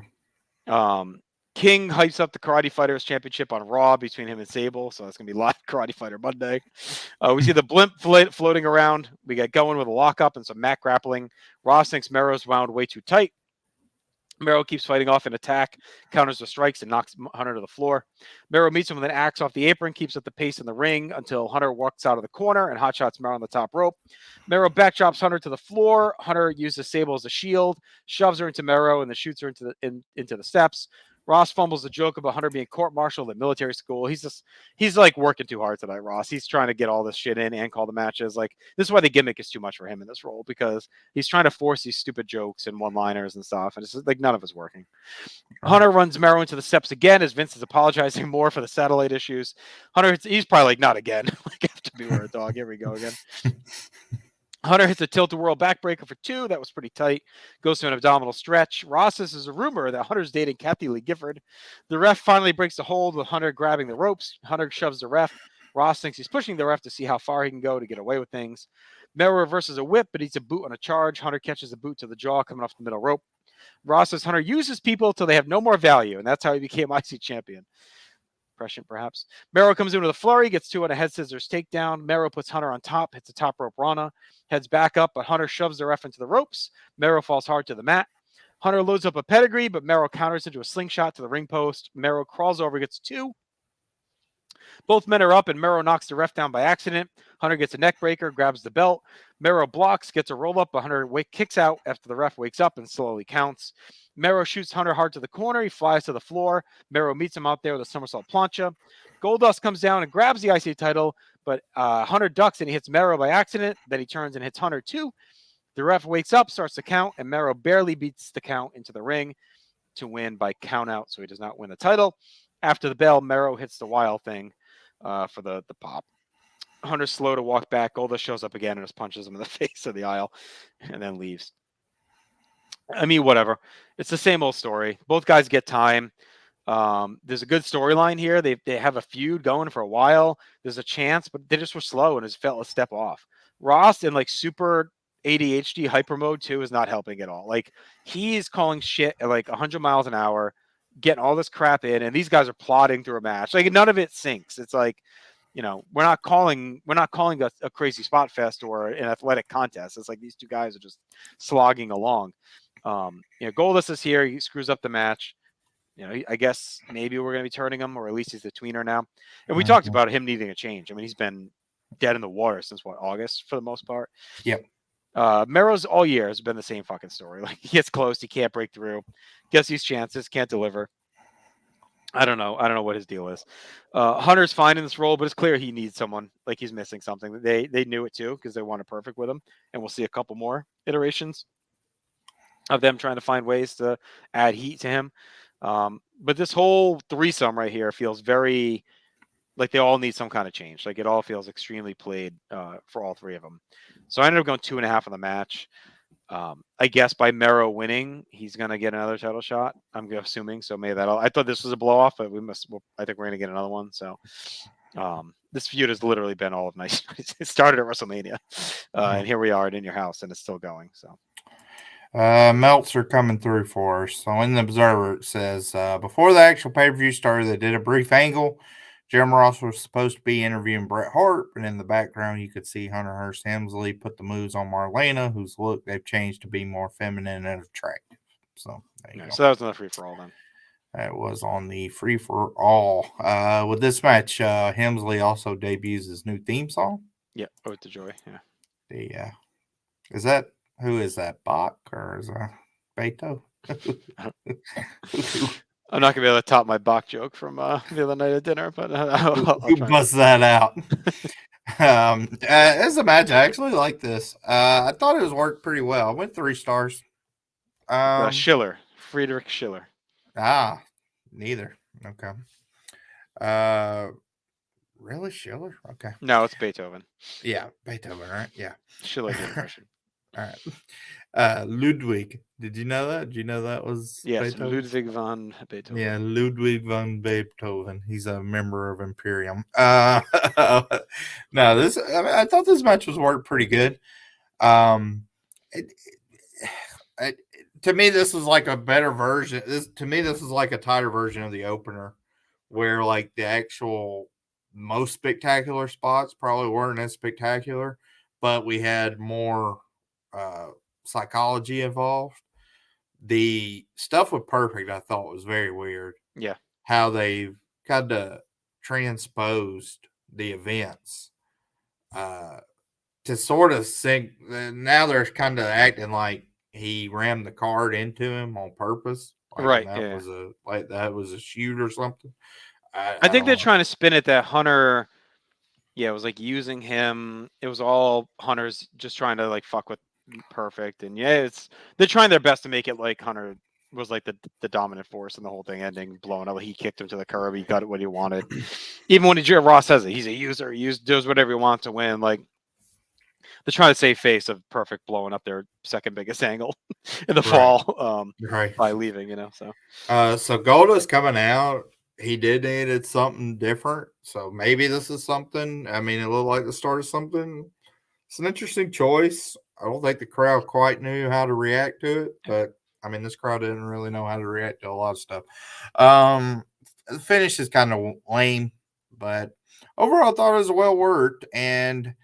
Um, King hypes up the Karate Fighters Championship on Raw between him and Sable, so that's gonna be live Karate Fighter Monday. We see the blimp floating around. We get going with a lockup and some mat grappling. Ross thinks Mero's wound way too tight. Mero keeps fighting off an attack, counters the strikes, and knocks Hunter to the floor. Mero meets him with an axe off the apron, keeps up the pace in the ring until Hunter walks out of the corner and hotshots Mero on the top rope. Mero backdrops Hunter to the floor. Hunter uses Sable as a shield, shoves her into Mero, and then shoots her into the steps. Ross fumbles the joke about Hunter being court-martialed at military school. He's like working too hard tonight, Ross. He's trying to get all this shit in and call the matches. Like, this is why the gimmick is too much for him in this role, because he's trying to force these stupid jokes and one-liners and stuff, and it's just, like, none of it's working. Hunter runs Mero into the steps again as Vince is apologizing more for the satellite issues. Hunter, he's probably like, not again. Like, after Beware a Dog, here we go again. Hunter hits a tilt-a-whirl backbreaker for 2. That was pretty tight. Goes to an abdominal stretch. Ross says there's a rumor that Hunter's dating Kathy Lee Gifford. The ref finally breaks the hold with Hunter grabbing the ropes. Hunter shoves the ref. Ross thinks he's pushing the ref to see how far he can go to get away with things. Mero reverses a whip, but eats a boot on a charge. Hunter catches a boot to the jaw coming off the middle rope. Ross says Hunter uses people till they have no more value, and that's how he became IC champion. Prescient, perhaps. Mero comes in with a flurry, gets 2 on a head scissors takedown. Mero puts Hunter on top, hits a top rope Rana, heads back up, but Hunter shoves the ref into the ropes. Mero falls hard to the mat. Hunter loads up a pedigree, but Mero counters into a slingshot to the ring post. Mero crawls over, gets 2. Both men are up, and Mero knocks the ref down by accident. Hunter gets a neck breaker, grabs the belt. Mero blocks, gets a roll up, but Hunter kicks out after the ref wakes up and slowly counts. Mero shoots Hunter hard to the corner. He flies to the floor. Mero meets him out there with a somersault plancha. Goldust comes down and grabs the IC title, but Hunter ducks and he hits Mero by accident. Then he turns and hits Hunter too. The ref wakes up, starts to count, and Mero barely beats the count into the ring to win by count out, so he does not win the title. After the bell, Mero hits the wild thing for the pop. Hunter's slow to walk back. Goldust shows up again and just punches him in the face of the aisle and then leaves. I mean, whatever. It's the same old story. Both guys get time. There's a good storyline here. They have a feud going for a while. There's a chance, but they just were slow and just felt a step off. Ross in like super ADHD hyper mode too is not helping at all. Like, he's calling shit at like 100 miles an hour, getting all this crap in, and these guys are plodding through a match. Like, none of it sinks. It's like, we're not calling a crazy spot fest or an athletic contest. It's like these two guys are just slogging along. Goldust is here. He screws up the match. I guess maybe we're going to be turning him, or at least he's the tweener now. And we talked about him needing a change. I mean, he's been dead in the water since August for the most part. Yep. Mero's all year has been the same fucking story. Like, he gets close, he can't break through, gets these chances, can't deliver. I don't know what his deal is. Hunter's fine in this role, but it's clear he needs someone. Like, he's missing something. They knew it too, because they wanted perfect with him, and we'll see a couple more iterations of them trying to find ways to add heat to him. But this whole threesome right here feels very like they all need some kind of change. Like, it all feels extremely played for all 3 of them. So I ended up going 2.5 on the match. I guess by Mero winning, he's gonna get another title shot. I'm assuming. So maybe I thought this was a blow off, but I think we're gonna get another one. So this feud has literally been all of night. It started at WrestleMania, and here we are In Your House, and it's still going. So. Melts are coming through for us. So in the Observer, it says, before the actual pay-per-view started, they did a brief angle. Jim Ross was supposed to be interviewing Bret Hart, but in the background, you could see Hunter Hearst Helmsley put the moves on Marlena, whose look they've changed to be more feminine and attractive. So there you go. So that was on the free-for-all then. That was on the free-for-all. With this match, Helmsley also debuts his new theme song. Yeah, Ode to Joy. Yeah. Who is that, Bach or is that Beto? I'm not gonna be able to top my Bach joke from the other night at dinner, but I'll you bust that out. As a match, I actually like this. I thought it was worked pretty well. I went 3 stars. Schiller, Friedrich Schiller. Neither. Okay. Really, Schiller? Okay. No, it's Beethoven. Yeah, Beethoven, right? Yeah. Schiller did impression. All right. Ludwig. Did you know that? Did you know that was Yes, Beethoven's? Ludwig von Yeah, Beethoven. Ludwig von Beethoven. He's a member of Imperium. No, this. I, mean, I thought this match was worked pretty good. Um, it, it, to me, this was like a better version. This to me, this is like a tighter version of the opener, where like the actual most spectacular spots probably weren't as spectacular, but we had more uh, psychology involved. The stuff with Perfect, I thought was very weird. Yeah. How they kind of transposed the events uh, to sort of sync. Now they're kind of acting like he rammed the card into him on purpose, like, and Right. Yeah. that was a shoot or something. I I think don't they're know. trying to spin it that Hunter, yeah, it was like using him. It was all Hunter's just trying to like fuck with Perfect, and yeah, it's they're trying their best to make it like Hunter was like the dominant force in the whole thing, ending blowing up. He kicked him to the curb. He got what he wanted. Even when Ross says it, he's a user. Does whatever he wants to win. Like they're trying to save face of Perfect blowing up their second biggest angle in the Right, fall right. by leaving. So So Golda's coming out. He did needed something different. So maybe this is something. I mean, it looked like the start of something. It's an interesting choice. I don't think the crowd quite knew how to react to it, yeah. but I mean, this crowd didn't really know how to react to a lot of stuff. Um, the finish is kind of lame, but overall, I thought it was well worked, and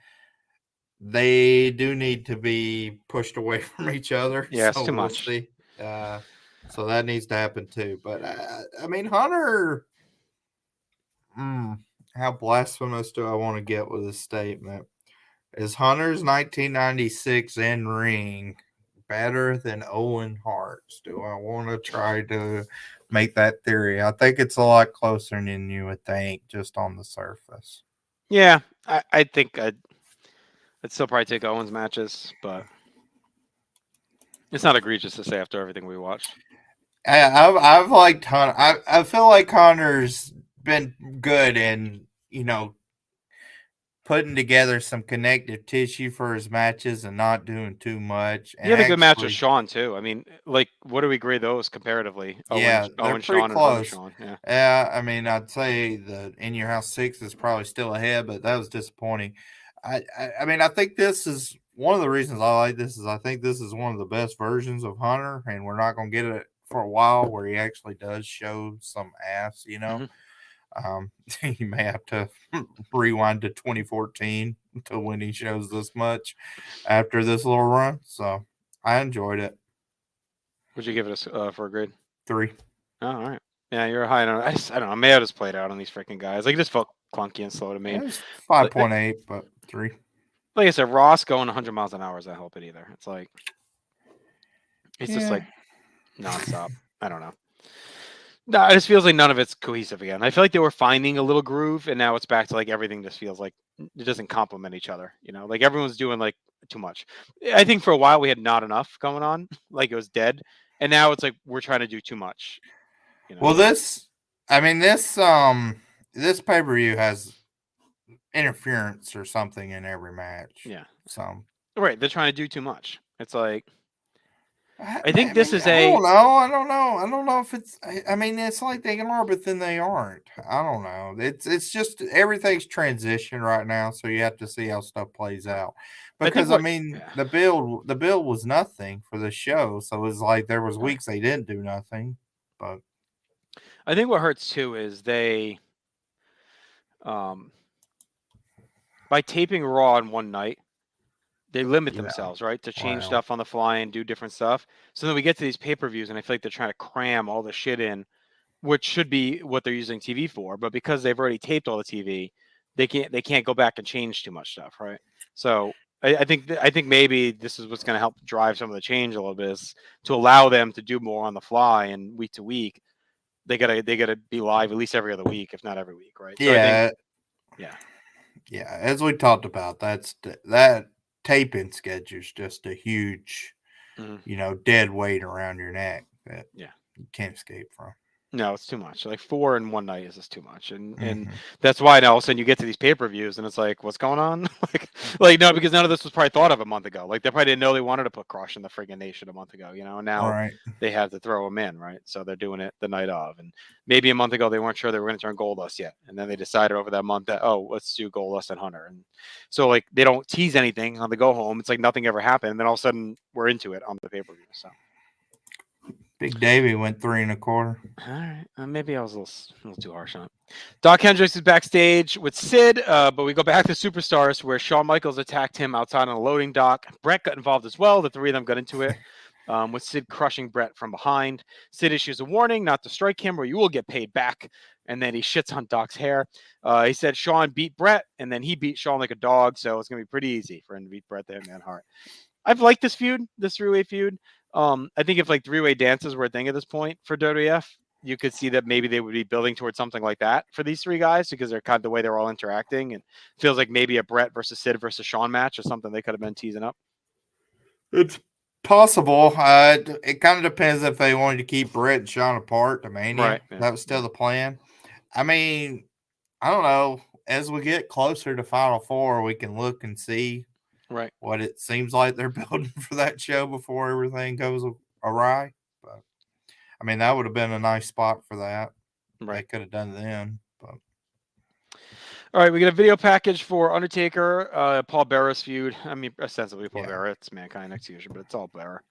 they do need to be pushed away from each other. Yeah, it's So too we'll much. see. So that needs to happen too. But I mean, Hunter. Mm, how blasphemous do I want to get with this statement? Is Hunter's 1996 in ring better than Owen Hart's? Do I want to try to make that theory? I think it's a lot closer than you would think, just on the surface. Yeah, I think I'd still probably take Owens matches, but it's not egregious to say after everything we watched. I've liked Hunter. I feel like Hunter's been good in putting together some connective tissue for his matches and not doing too much. He And had a good match with actually, Sean too. I mean, like, what do we grade those comparatively? yeah, they're Owen pretty Sean and Hunter close. Sean. Yeah, Yeah, I mean, I'd say the In Your House 6 is probably still ahead, but that was disappointing. I mean, I think this is one of the reasons I like this is I think this is one of the best versions of Hunter, and we're not going to get it for a while where he actually does show some ass. hmm Um, you may have to rewind to 2014 to when he shows this much after this little run. So I enjoyed it. Would you give it for a grade? 3. Oh, all right. Yeah, you're high on. I don't know. Maybe I just played out on these freaking guys. Like, it just felt clunky and slow to me. It And was like, 5.8, but 3. like I said, Ross going 100 miles an hour doesn't help it either. It's like it's just Yeah. like nonstop. I don't know. No, it just feels like none of it's cohesive again. I feel like they were finding a little groove, and now it's back to like everything just feels like it doesn't complement each other. Like everyone's doing like too much. I think for a while we had not enough going on, like it was dead, and now it's like we're trying to do too much. Well, I mean, this pay per view has interference or something in every match. Yeah, So right. They're trying to do too much. It's like I I think this mean, is I a don't know. I don't know. I don't know if it's. I mean, it's like they are, but then they aren't. I don't know. It's just everything's transition right now, so you have to see how stuff plays right. out. I think Because I what mean, yeah. the build was nothing for the show, so it's like there was Right. weeks they didn't do nothing. But I think what hurts too is they um by taping Raw in one night they limit yeah, themselves, right, to change well, stuff on the fly and do different stuff. So then we get to these pay-per-views, and I feel like they're trying to cram all the shit in, which should be what they're using TV for. But because they've already taped all the TV, they can't go back and change too much stuff, right? So I think maybe this is what's going to help drive some of the change a little bit is to allow them to do more on the fly and week to week. They gotta be live at least every other week, if not every week, right? So I think yeah, yeah, yeah. As we talked about, that taping schedule is just a huge, mhm, dead weight around your neck that yeah. you can't escape from. No, it's too much. Like 4 in one night is just too much, and Hmm. that's why now all of a sudden you get to these pay-per-views and it's like, what's going on? like no, because none of this was probably thought of a month ago. Like they probably didn't know they wanted to put Crush in the friggin' Nation a month ago, And now Right. they have to throw him in, right? So they're doing it the night of, and maybe a month ago they weren't sure they were going to turn Goldust yet, and then they decided over that month that let's do Goldust and Hunter, and so like they don't tease anything on the go home. It's like nothing ever happened, and then all of a sudden we're into it on the pay-per-view. So. Big Davy went 3.25. All right, maybe I was a little too harsh on it. Doc Hendricks is backstage with Sid, but we go back to Superstars where Shawn Michaels attacked him outside on a loading dock. Brett got involved as well. The three of them got into it, with Sid crushing Brett from behind. Sid issues a warning not to strike him or you will get paid back. And then he shits on Doc's hair. He said Shawn beat Brett, and then he beat Shawn like a dog, so it's going to be pretty easy for him to beat Brett there, man. Hart. I've liked this feud, this three-way feud. I think if like three-way dances were a thing at this point for WWF, you could see that maybe they would be building towards something like that for these three guys because they're kind of the way they're all interacting, and feels like maybe a Brett versus Sid versus Shawn match or something they could have been teasing up. It's possible. It kind of depends if they wanted to keep Brett and Sean apart to Mania. Right. Yeah. That was still the plan. I mean, I don't know. As we get closer to Final Four, we can look and see Right. what it seems like they're building for that show before everything goes awry. But I mean, that would have been a nice spot for that. They Right. could have done then. But All right, we get a video package for Undertaker, Paul Bearer's feud. I mean, ostensibly Paul yeah, Bearer. It's Mankind Execution, but it's all Bearer.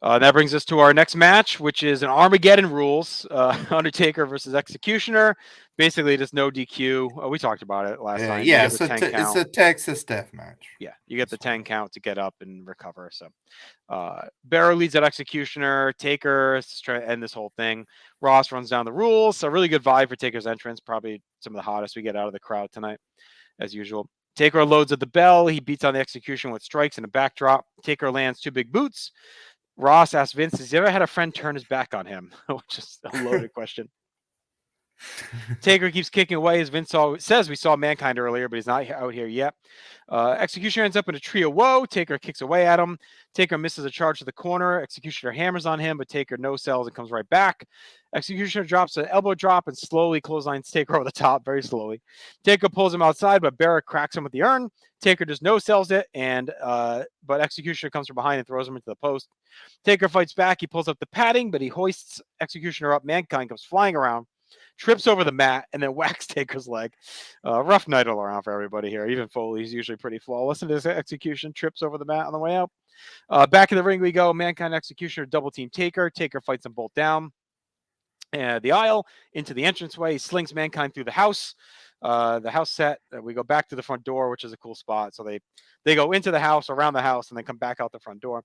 That brings us to our next match, which is an Armageddon rules. Undertaker versus Executioner. Basically, just no DQ. We talked about it last time. You yeah. get the 10 It's count. a Texas death match. Yeah, you get the 10 count to get up and recover. So Bearer leads at Executioner. Taker is trying to end this whole thing. Ross runs down the rules. So really good vibe for Taker's entrance. Probably some of the hottest we get out of the crowd tonight, as usual. Taker loads at the bell. He beats on the Execution with strikes and a backdrop. Taker lands two big boots. Ross asks Vince, has he ever had a friend turn his back on him? Which is a loaded question. Taker keeps kicking away as Vince says we saw Mankind earlier, but he's not out here yet. Executioner ends up in a trio woe. Taker kicks away at him. Taker misses a charge to the corner. Executioner hammers on him, but Taker no sells and comes right back. Executioner drops an elbow drop and slowly clotheslines Taker over the top, very slowly. Taker pulls him outside, but Barrett cracks him with the urn. Taker just no sells it, and but Executioner comes from behind and throws him into the post. Taker fights back. He pulls up the padding, but he hoists Executioner up. Mankind comes flying around, trips over the mat, and then whacks Taker's leg. Rough night all around for everybody here. Even Foley's usually pretty flawless in his execution. Trips over the mat on the way out. Back in the ring we go. Mankind Executioner double team Taker. Taker fights them both down the aisle into the entranceway. He slings Mankind through the house set. We go back to the front door, which is a cool spot. So they go into the house, around the house, and then come back out the front door.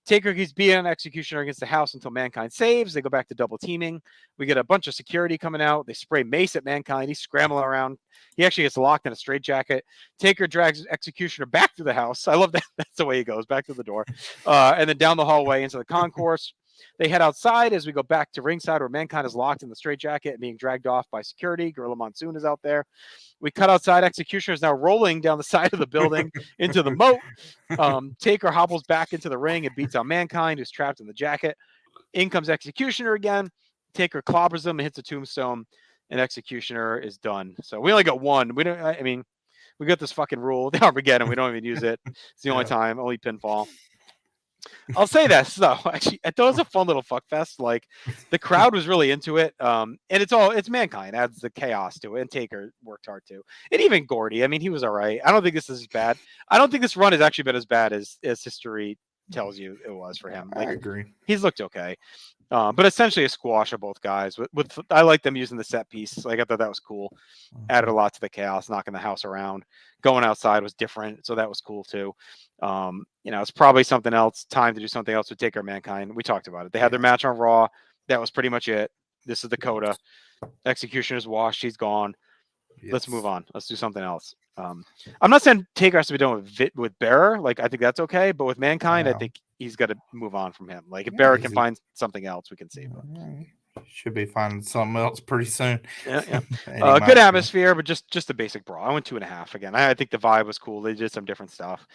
Taker keeps beating an Executioner against the house until Mankind saves. They go back to double teaming. We get a bunch of security coming out. They spray mace at Mankind. He's scrambling around. He actually gets locked in a straitjacket. Taker drags Executioner back to the house. I love that. That's the way he goes, back to the door. And then down the hallway into the concourse. They head outside as we go back to ringside where Mankind is locked in the straitjacket and being dragged off by security. Gorilla Monsoon is out there. We cut outside. Executioner is now rolling down the side of the building into the moat. Taker hobbles back into the ring and beats on Mankind, who's trapped in the jacket. In comes Executioner again. Taker clobbers him and hits a tombstone, and Executioner is done. So we only got one. We don't. I mean, we got this fucking rule, the Armageddon. We don't even use it. It's the only time. Only pinfall. I'll say this though. Actually, I thought it was a fun little fuck fest. Like the crowd was really into it. And it's Mankind adds the chaos to it, and Taker worked hard too. And even Gordy, I mean, he was all right. I don't think this is as bad. I don't think this run has actually been as bad as history tells you it was for him. Like I agree. he's looked okay. But essentially a squash of both guys. With I like them using the set piece. Like I thought that was cool. Added a lot to the chaos, knocking the house around. Going outside was different, so that was cool too. It's probably something else. Time to do something else with Taker Mankind. We talked about it. They had their match on Raw. That was pretty much it. This is the coda. Execution is washed. He's gone. Yes. Let's move on. Let's do something else. I'm not saying Taker has to be done with Bearer. Like I think that's okay, but with Mankind, I think he's got to move on from him. Like if Bearer can find something else, we can save him. Should be finding something else pretty soon. Yeah. Good atmosphere, but just a basic brawl. I went 2.5 again. I think the vibe was cool. They did some different stuff.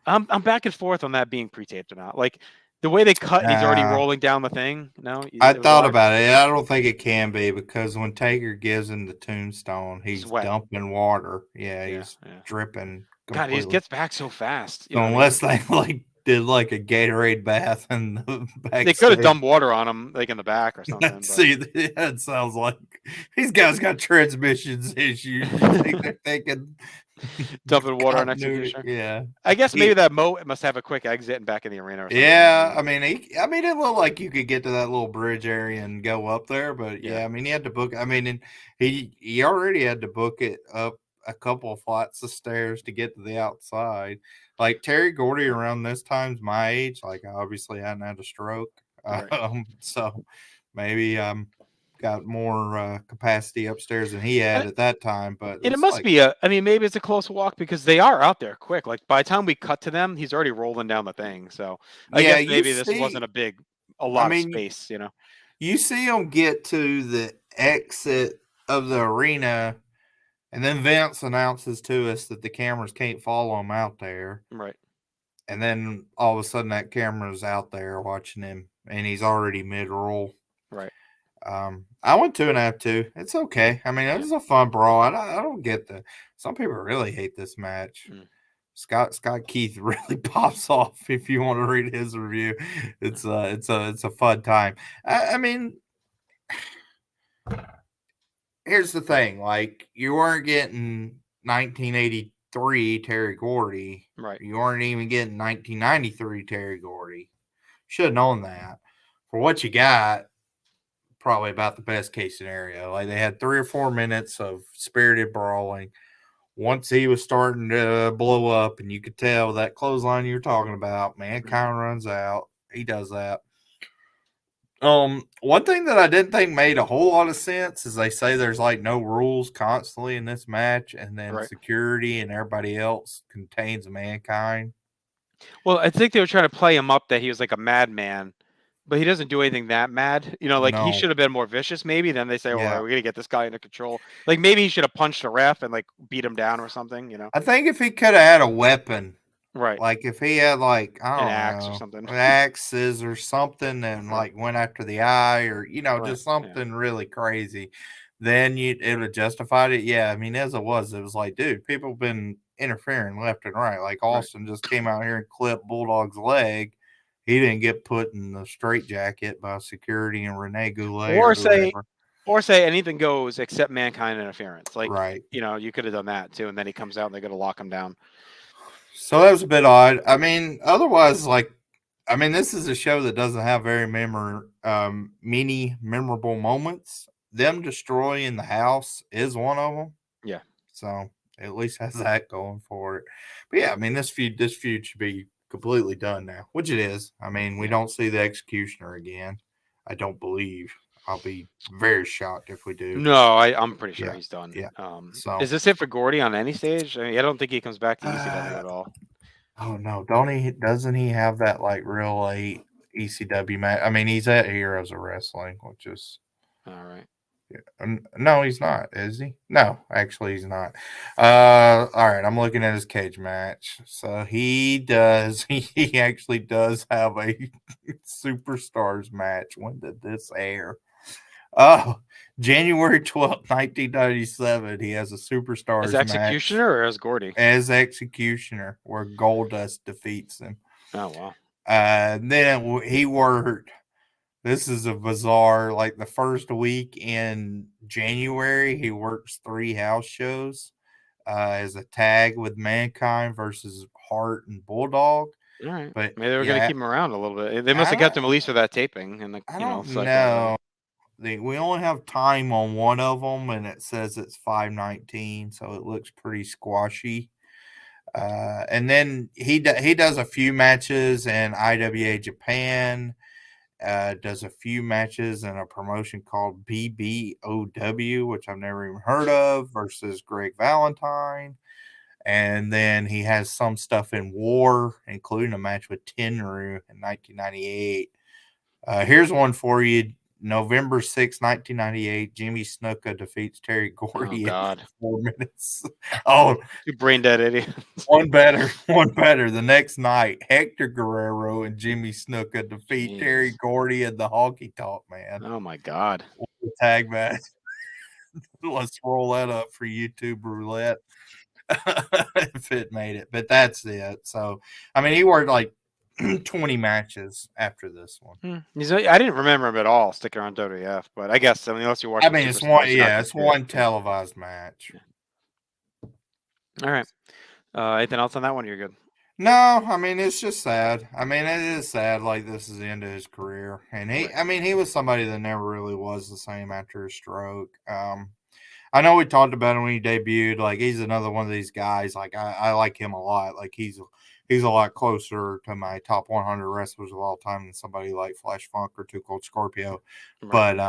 I'm back and forth on that being pre-taped or not. Like The way they cut and he's already Uh, rolling down the thing. No, I it was thought live. about it. I don't think it can be because when Taker gives him the tombstone, He's he's wet. dumping water. Yeah, Yeah, he's yeah. dripping God, he just completely. gets back so fast. You So know what I mean? unless they like did like a Gatorade bath in the They could have backstage, dumped water on him, like in the back or something. But see, that sounds like these guys got transmissions issues. You think they're thinking dumping water on continuity? Executioner. Yeah. I guess maybe He, that moat must have a quick exit and back in the arena or something. yeah, I mean, it looked like you could get to that little bridge area and go up there, but Yeah, yeah, I mean, he had to book. I mean, and he already had to book it up a couple of flights of stairs to get to the outside. Like Terry Gordy right, around this time's my age. Like, I obviously hadn't had a stroke, right. so maybe got more capacity upstairs than he And had at that time. But and it it's must like, be a. I mean, maybe it's a close walk because they are out there quick. Like by the time we cut to them, he's already rolling down the thing. So I yeah, guess you maybe this wasn't see. a I lot of mean, space. You know. you see them get to the exit of the arena, and then Vince announces to us that the cameras can't follow him out there. Right, And then all of a sudden, that camera's out there watching him, and he's already mid roll. right. I went 2.5 2. It's okay. I mean, it Yeah. was a fun brawl. I don't get the. Some people really hate this match. Mm, Scott Keith really pops off if you want to read his review. It's a fun time. I mean, here's the thing, like you weren't getting 1983 Terry Gordy. right, You weren't even getting 1993 Terry Gordy. Should have known that. For what you got, probably about the best case scenario. Like they had 3 or 4 minutes of spirited brawling. Once he was starting to blow up, and you could tell that clothesline you were talking about, mm, mankind runs out. He does that. One thing that I didn't think made a whole lot of sense is they say there's like no rules constantly in this match, and then right. security and everybody else contains mankind. Well, I think they were trying to play him up that he was like a madman, but he doesn't do anything that mad. You know, like he No, should have been more vicious. Maybe then they say, "All right, yeah. we're gonna get this guy under control." Like maybe he should have punched the ref and like beat him down or something. You know. I think if he could have had a weapon, Right. like if he had like I An don't axe or know, something. axes or something, and Right. like went after the eye, or Right. just Yeah. something really crazy, then it would have justified it. Yeah, I mean, as it was like, dude, people have been interfering left and right. Like Right. Austin just came out here and clipped Bulldog's leg. He didn't get put in the straitjacket by security and Rene Goulet or Or say whoever. or say anything goes except mankind interference. Like, Right. you know, you could have done that too, and then he comes out and they're gonna lock him down. So that was a bit odd. I mean, otherwise, like, I mean, this is a show that doesn't have very many memorable moments. Them destroying the house is one of them. Yeah. So at least has that going for it. But yeah, I mean, this feud should be completely done now, which it is. I mean, we Yeah. don't see the executioner again. I don't believe. I'll be very shocked if we do. No, I'm pretty sure Yeah, he's done. yeah. Is So, this it for Gordy on any stage? I mean, I don't think he comes back to ECW uh, at all. oh no, don't he? Doesn't he have that like real late ECW match? I mean, he's at Heroes of Wrestling, which is All right. no, he's not, is he? No, actually, he's not. All right, I'm looking at his cage match. So he does. He actually does have a superstars match. When did this air? Oh, January 12th, 1997. He has a As superstars match executioner or as Gordy? as executioner, where Goldust defeats him. Oh wow. Then he worked. This is a bizarre. Like the first week in January, he works 3 house shows as a tag with Mankind versus Hart and Bulldog. All right. But Maybe they were gonna yeah, keep him around a little bit. They must have kept I him at least for that taping and the I you know don't cycle or whatever. know. We only have time on one of them, and it says it's 5:19, so it looks pretty squashy. And then he does a few matches in IWA Japan. Does a few matches in a promotion called BBOW, which I've never even heard of, versus Greg Valentine. And then he has some stuff in War, including a match with Tenru in 1998. Here's one for you. November 6, 1998, Jimmy Snuka defeats Terry Oh Gordy in God, 4 minutes. Oh, you brain dead idiot. one better, one better. The next night, Hector Guerrero and Jimmy Snuka defeat Terry Jeez. Gordy and the Honky Tonk Man. Oh my God. The tag match. Let's roll that up for YouTube roulette if it made it. But that's it. So, I mean, he worked like 20 matches after this one. I didn't remember him at all sticking around WWF, but I guess unless you watch I the mean, it's Superstars, one, you're not yeah, gonna it's see it. one televised match. All right. Anything else on that one? You're good. No, I mean it's just sad. I mean it is sad. Like this is the end of his career, and Right. I mean he was somebody that never really was the same after his stroke. I know we talked about him when he debuted. Like he's another one of these guys. Like I like him a lot. Like he's a lot closer to my top 100 wrestlers of all time than somebody like Flash Funk or Too Cold Scorpio. Right. But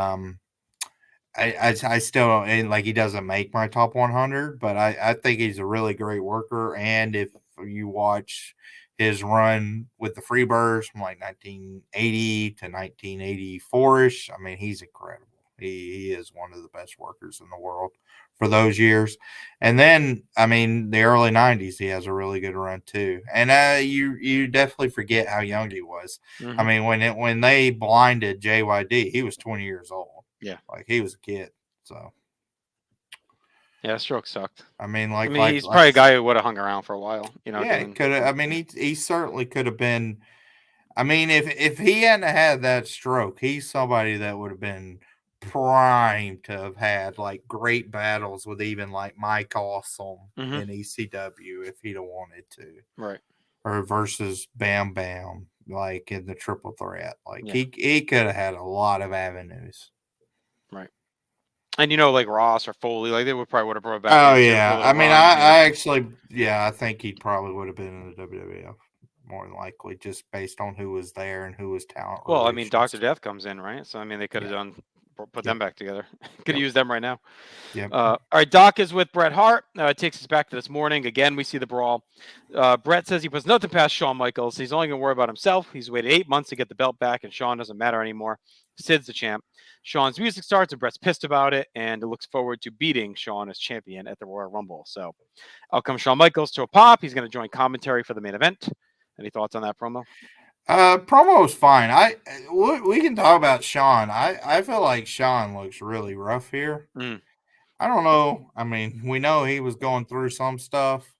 I still don't, and like he doesn't make my top 100, but I think he's a really great worker. And if you watch his run with the Freebirds from like 1980 to 1984 ish, I mean, he's incredible. He is one of the best workers in the world for those years. And then, I mean, the early 90s, he has a really good run too. And you definitely forget how young he was. I Mm-hmm. mean, when they blinded JYD, he was 20 years old. Yeah. Like he was a kid. So Yeah, stroke sucked. I mean, I mean, he's probably a guy who would have hung around for a while, yeah, it doing. could have. I mean, he certainly could have been. I mean, if he hadn't had that stroke, he's somebody that would have been primed to have had like great battles with even like Mike Awesome Mm-hmm. in ECW if he'd have wanted to, Right. or versus Bam Bam like in the triple threat. Like Yeah. he could have had a lot of avenues. Right. And like Ross or Foley, like they probably would have brought back Oh in too for a yeah, little I mean, run. I actually, yeah, I think he probably would have been in the WWF more than likely, just based on who was there and who was talent Well, I mean, Doctor relations. Death comes in, right? So I mean, they could have Yeah, put them yep, back together. Could have yep, used them right now. yep. All right, Doc is with Bret Hart. It takes us back to this morning. Again, we see the brawl. Bret says he puts nothing past Shawn Michaels. He's only going to worry about himself. He's waited 8 months to get the belt back, and Shawn doesn't matter anymore. Sid's the champ. Shawn's music starts, and Bret's pissed about it, and looks forward to beating Shawn as champion at the Royal Rumble. So out comes Shawn Michaels to a pop. He's going to join commentary for the main event. Any thoughts on that promo? Promo was fine. We can talk about Shawn. I feel like Shawn looks really rough here. Mm, I don't know. I mean, we know he was going through some stuff.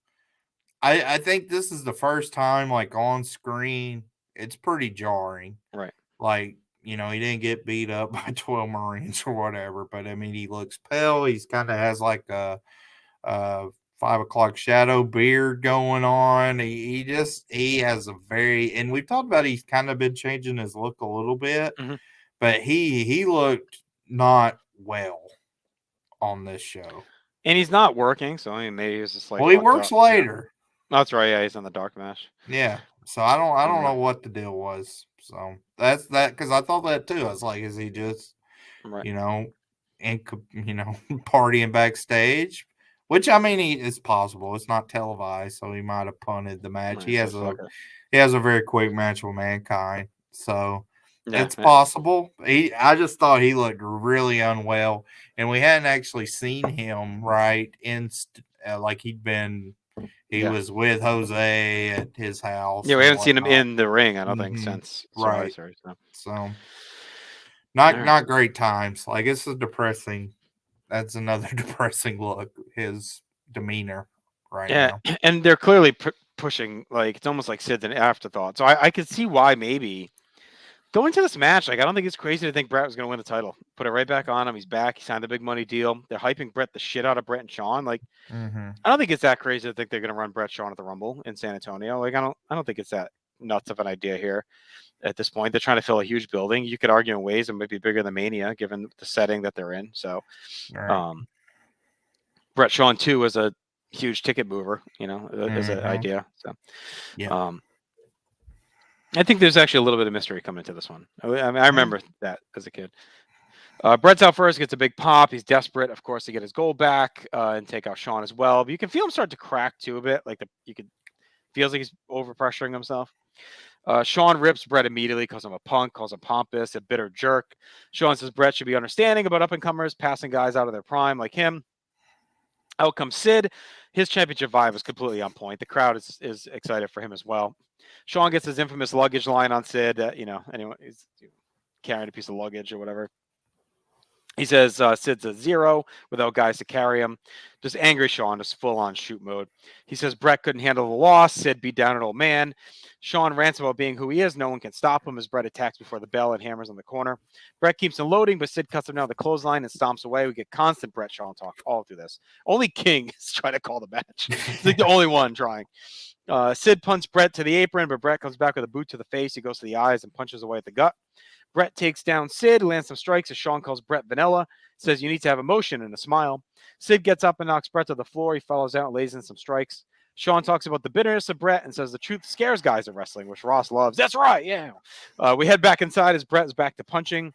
I think this is the first time like on screen. It's pretty jarring. right. Like, he didn't get beat up by 12 Marines or whatever, but I mean, he looks pale. He's kind of has like a 5 o'clock shadow beard going on. He has a very, and we've talked about he's kind of been changing his look a little bit, Mm-hmm. but he looked not well on this show. And he's not working, so I mean, maybe he's just like Well, he fucked works up. later. That's right. Yeah, he's on the dark match. Yeah. So I don't know Right. what the deal was. So that's that because I thought that too. I was like, is he just Right. you know, and partying backstage, which I mean, it's possible. It's not televised, so he might have punted the match. Right. So fuck it. He has a very quick match with Mankind, so Yeah. it's Yeah. possible. I just thought he looked really unwell, and we hadn't actually seen him right like he Yeah. was with Jose at his house Yeah. We and haven't seen him whatnot. in the ring. I don't think Hmm. since Right. Survivor. So. So All right. not great times. Like it's a depressing. That's another depressing look. His demeanor right Yeah, now. and they're clearly pushing. Like it's almost like Sid's an afterthought. So I could see why maybe going to this match. Like I don't think it's crazy to think Brett was going to win the title. Put it right back on him. He's back. He signed the big money deal. They're hyping Brett the shit out of Brett and Shawn. Like Mm-hmm. I don't think it's that crazy to think they're going to run Brett Shawn at the Rumble in San Antonio. Like I don't think it's that nuts of an idea here. At this point, they're trying to fill a huge building. You could argue in ways it might be bigger than Mania, given the setting that they're in. So, All right. Brett Shawn too is a huge ticket mover, as an Mm-hmm. idea. So, Yeah. I think there's actually a little bit of mystery coming to this one. I mean, I Yeah. remember that as a kid. Brett's out first, gets a big pop. He's desperate, of course, to get his goal back and take out Shawn as well. But you can feel him start to crack too a bit. Like feels like he's over pressuring himself. Sean rips Brett immediately, calls him a punk, calls him pompous, a bitter jerk. Sean says Brett should be understanding about up-and-comers, passing guys out of their prime like him. Out comes Sid. His championship vibe is completely on point. The crowd is excited for him as well. Sean gets his infamous luggage line on Sid. Anyone is carrying a piece of luggage or whatever. He says Sid's a zero without guys to carry him. Just angry Sean, just full on shoot mode. He says Brett couldn't handle the loss. Sid beat down an old man. Sean rants about being who he is. No one can stop him as Brett attacks before the bell and hammers on the corner. Brett keeps unloading, but Sid cuts him down the clothesline and stomps away. We get constant Brett Sean talk all through this. Only King is trying to call the match. He's like the only one trying. Sid punts Brett to the apron, but Brett comes back with a boot to the face. He goes to the eyes and punches away at the gut. Brett takes down Sid, lands some strikes as Sean calls Brett vanilla, says you need to have emotion and a smile. Sid gets up and knocks Brett to the floor. He follows out and lays in some strikes. Sean talks about the bitterness of Brett and says the truth scares guys in wrestling, which Ross loves. That's right, yeah. We head back inside as Brett is back to punching.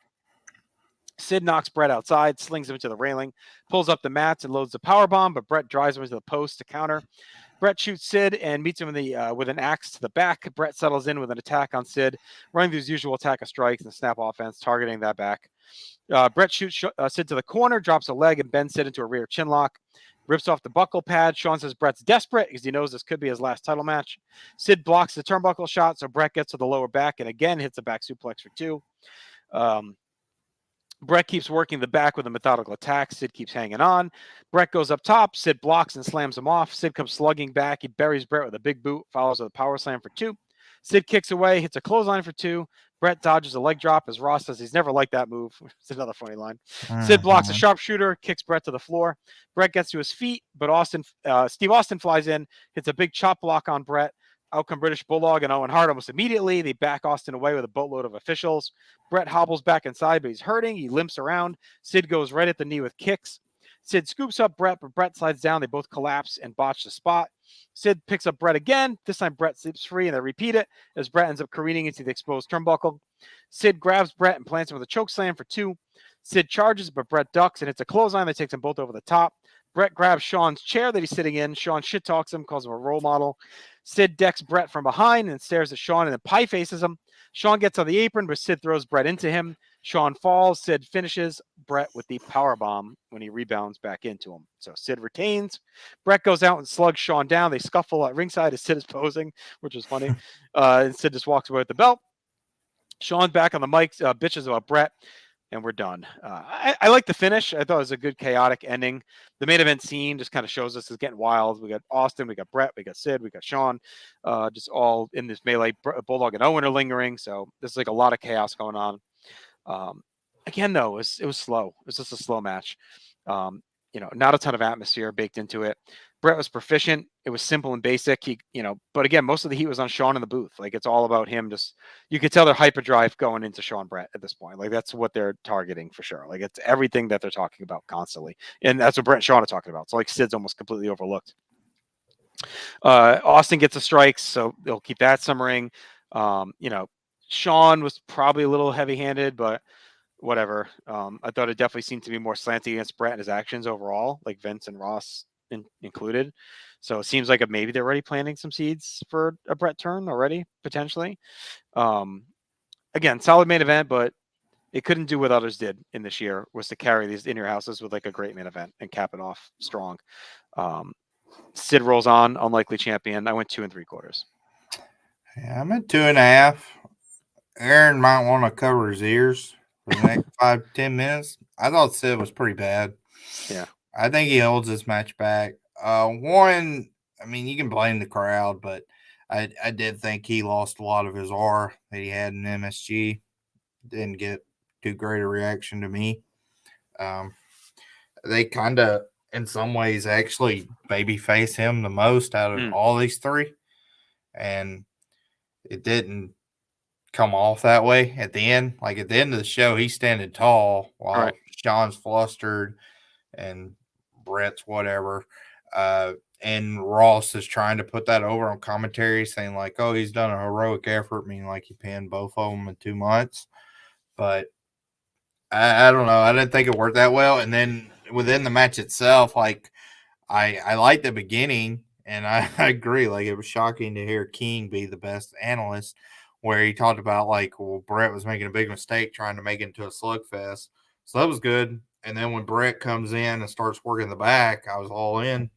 Sid knocks Brett outside, slings him into the railing, pulls up the mats and loads the power bomb, but Brett drives him into the post to counter. Brett shoots Sid and meets him with an axe to the back. Brett settles in with an attack on Sid, running through his usual attack of strikes and snap offense, targeting that back. Brett shoots Sid to the corner, drops a leg, and bends Sid into a rear chin lock. Rips off the buckle pad. Sean says Brett's desperate because he knows this could be his last title match. Sid blocks the turnbuckle shot, so Brett gets to the lower back and again hits a back suplex for two. Brett keeps working the back with a methodical attack. Sid keeps hanging on. Brett goes up top. Sid blocks and slams him off. Sid comes slugging back. He buries Brett with a big boot, follows with a power slam for two. Sid kicks away, hits a clothesline for two. Brett dodges a leg drop as Ross says he's never liked that move. It's another funny line. Sid blocks a sharpshooter, kicks Brett to the floor. Brett gets to his feet, but Steve Austin flies in, hits a big chop block on Brett. Out come British Bulldog and Owen Hart almost immediately. They back Austin away with a boatload of officials. Brett hobbles back inside, but he's hurting. He limps around. Sid goes right at the knee with kicks. Sid scoops up Brett, but Brett slides down. They both collapse and botch the spot. Sid picks up Brett again. This time Brett slips free, and they repeat it as Brett ends up careening into the exposed turnbuckle. Sid grabs Brett and plants him with a choke slam for two. Sid charges, but Brett ducks and hits a clothesline that takes them both over the top. Brett grabs Sean's chair that he's sitting in. Sean shit talks him, calls him a role model. Sid decks Brett from behind and stares at Sean and then pie faces him. Sean gets on the apron, but Sid throws Brett into him. Sean falls. Sid finishes Brett with the power bomb when he rebounds back into him. So Sid retains. Brett goes out and slugs Sean down. They scuffle at ringside as Sid is posing, which is funny. And Sid just walks away with the belt. Sean's back on the mic, bitches about Brett, and we're done. I like the finish. I thought it was a good chaotic ending. The main event scene just kind of shows us it's getting wild. We got Austin, we got Brett, we got Sid, we got Sean, just all in this melee. Bulldog and Owen are lingering, so there's like a lot of chaos going on. Again, though, it was slow. It was just a slow match. Not a ton of atmosphere baked into it. Brett was proficient. It was simple and basic. But again, most of the heat was on Sean in the booth. Like it's all about him. Just you could tell their hyperdrive going into Sean Brett at this point. Like that's what they're targeting for sure. Like it's everything that they're talking about constantly, and that's what Brett and Sean are talking about. So like Sid's almost completely overlooked. Austin gets the strikes, so they'll keep that simmering. Sean was probably a little heavy-handed, but whatever. I thought it definitely seemed to be more slanty against Brett and his actions overall, like Vince and Ross included. So it seems like maybe they're already planting some seeds for a Brett turn already, potentially. Again, solid main event, but it couldn't do what others did in this year, was to carry these in your houses with like a great main event and cap it off strong. Sid rolls on, unlikely champion. I went 2 3/4. Yeah, I'm at 2.5. Aaron might want to cover his ears for the next 5-10 minutes. I thought Sid was pretty bad. Yeah. I think he holds this match back. One, I mean, you can blame the crowd, but I did think he lost a lot of his aura that he had in MSG. Didn't get too great a reaction to me. They kind of, in some ways, actually babyface him the most out of all these three. And it didn't come off that way at the end. Like at the end of the show, he's standing tall while Sean's flustered and Brett's whatever. And Ross is trying to put that over on commentary, saying like, "Oh, he's done a heroic effort," meaning like he pinned both of them in 2 months. But I don't know. I didn't think it worked that well. And then within the match itself, like I liked the beginning, and I agree. Like it was shocking to hear King be the best analyst where he talked about like, well, Brett was making a big mistake trying to make it into a slugfest. So that was good. And then when Brett comes in and starts working the back, I was all in.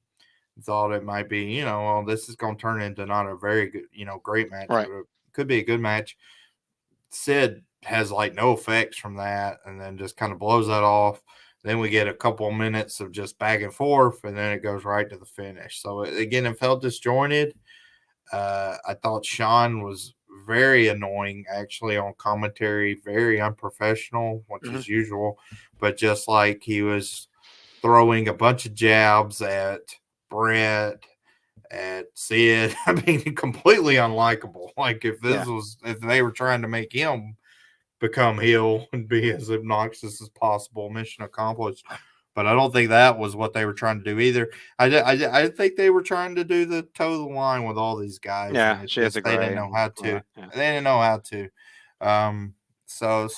Thought it might be, well, this is going to turn into not a very good, great match, Right. but it could be a good match. Sid has like no effects from that and then just kind of blows that off. Then we get a couple of minutes of just back and forth, and then it goes right to the finish. So again, it felt disjointed. I thought Sean was very annoying actually on commentary, very unprofessional, which Hmm. is usual, but just like he was throwing a bunch of jabs at Brett, at Sid. I mean, completely unlikable. Like Yeah. if they were trying to make him become heel and be as obnoxious as possible, mission accomplished. But I don't think that was what they were trying to do either. I think they were trying to do the toe the line with all these guys, and Yeah. it Shades just of they didn't gray know and how all to. that. Yeah. They didn't know how to. So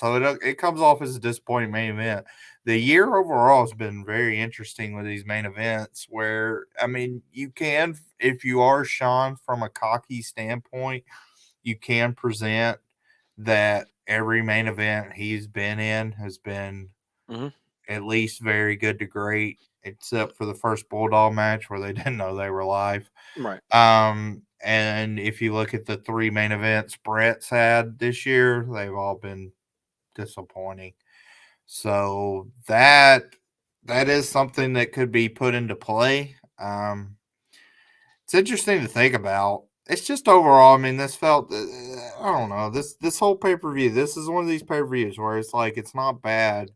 it comes off as a disappointing main event. The year overall has been very interesting with these main events. Where I mean, you can, if you are Sean from a cocky standpoint, you can present that every main event he's been in has been Hmm. at least very good to great, except for the first Bulldog match where they didn't know they were live. Right. And if you look at the three main events Brett's had this year, they've all been disappointing. So that is something that could be put into play. It's interesting to think about. It's just overall. I mean, this felt. I don't know. This whole pay per view. This is one of these pay per views where it's like it's not bad,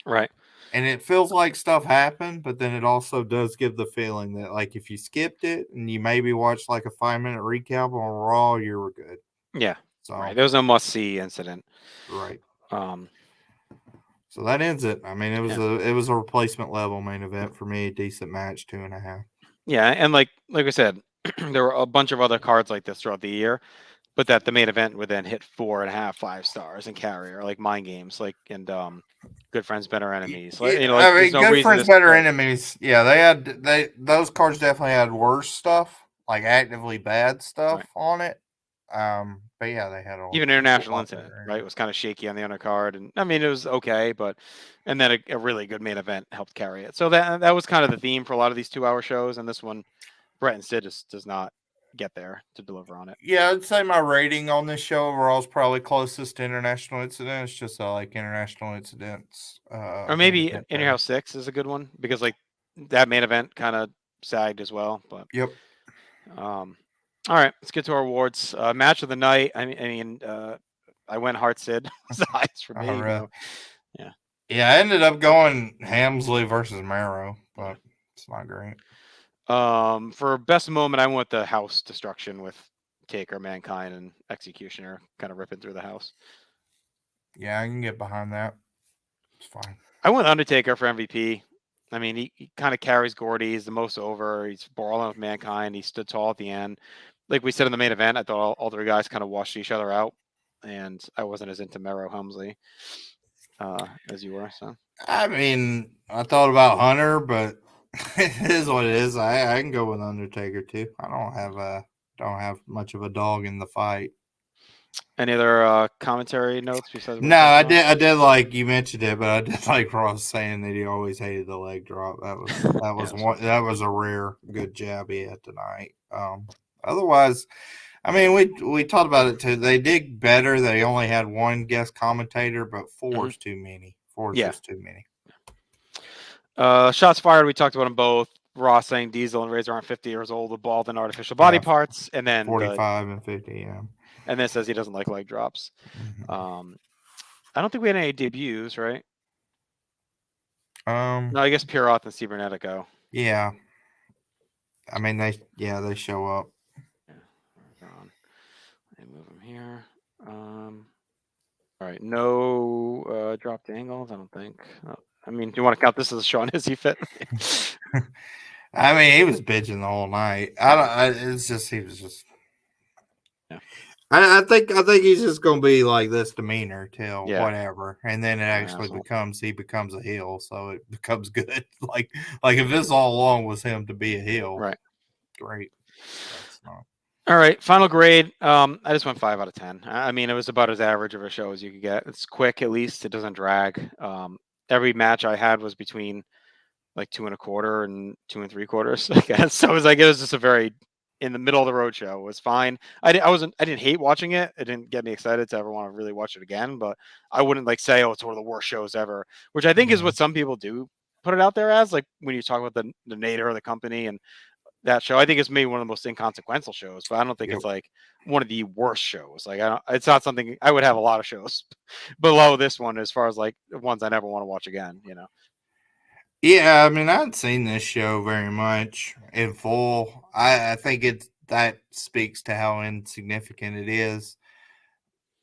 Right. and it feels like stuff happened, but then it also does give the feeling that like if you skipped it and you maybe watched like a 5 minute recap on Raw, you were good. Yeah. Right. So There was no must see incident. right. Um. So that ends it. I mean, Yeah. it was a replacement level main event for me. Decent match, 2.5. Yeah. And like we said, there were a bunch of other cards like this throughout the year, but that the main event would then hit 4.5, 5 stars and carrier, like mind games, like and good friends, better enemies. Like Yeah, like I there's mean, no good reason friends, this better right. enemies. Yeah, they those cards definitely had worse stuff, like actively bad stuff Right. on it. But yeah, they had a Even whole international lot incident, better. right? It was kind of shaky on the undercard, and I mean it was okay, but and then a really good main event helped carry it. So that was kind of the theme for a lot of these 2 hour shows, and this one, Brett and Sid just does not get there to deliver on it. Yeah, I'd say my rating on this show overall is probably closest to international incidents. Just I like international incidents Or main maybe event In Your better. House 6 is a good one because like that main event kind of sagged as well. But Yep. all right, let's get to our awards. Match of the night. I went Hart Sid was the highest for me, All even right. though yeah, Yeah, I ended up going Hamsley versus Mero, yeah. but it's not great. For best moment, I went with the house destruction with Taker, Mankind, and Executioner kind of ripping through the house. Yeah, I can get behind that. It's fine. I went Undertaker for MVP. I mean, he kind of carries Gordy. He's the most over. He's brawling with Mankind. He stood tall at the end. Like we said in the main event, I thought all three guys kind of washed each other out, and I wasn't as into Mero Helmsley as you were. So I mean, I thought about Hunter, but it is what it is. I can go with Undertaker too. I don't have much of a dog in the fight. any other commentary notes besides what we No, talked about? I did like you mentioned it, but I did like Ross saying that he always hated the leg drop. Yeah, it's fun. That was a rare good jab he had tonight. Otherwise, I mean we talked about it too. They did better. They only had one guest commentator, but four Hmm. is too many. Four is Yeah. just too many. Shots fired. We talked about them both. Ross saying Diesel and Razor aren't 50 years old with bald and artificial body Yeah, parts, and then 45 and 50. Yeah. and then says he doesn't like leg drops. Mhm. Um, I don't think we had any debuts, right? Um. No, I guess Pierrot and Cybernetico. Yeah. I mean they show up. Yeah, they're on. Let me move them here. All right, no dropped angles. I don't think. I mean, do you want to count this as a Sean Izzy fit? I mean, he was bitching the whole night. I Yeah, don't. It's just he was just. yeah, I think he's just gonna be like this demeanor till yeah. whatever, and then it I actually absolutely. becomes he becomes a heel, so it becomes good. Like if this all along was him to be a heel, Right. great. But it's not. All right, final grade. I just went 5 out of 10. I mean, it was about as average of a show as you could get. It's quick, at least. It doesn't drag. Every match I had was between like 2 1/4 and 2 3/4, I guess. So it was just a very in the middle of the road show. It was fine. I didn't hate watching it. It didn't get me excited to ever want to really watch it again. But I wouldn't like say, oh, it's one of the worst shows ever, which I think is Mhm. what some people do put it out there as. Like when you talk about the Nader, the company, and that show, I think it's maybe one of the most inconsequential shows. But I don't think Yep. it's like one of the worst shows. Like I don't. It's not something I would have a lot of shows below this one as far as like ones I never want to watch again. Yeah, I mean, I hadn't seen this show very much in full. I think that speaks to how insignificant it is.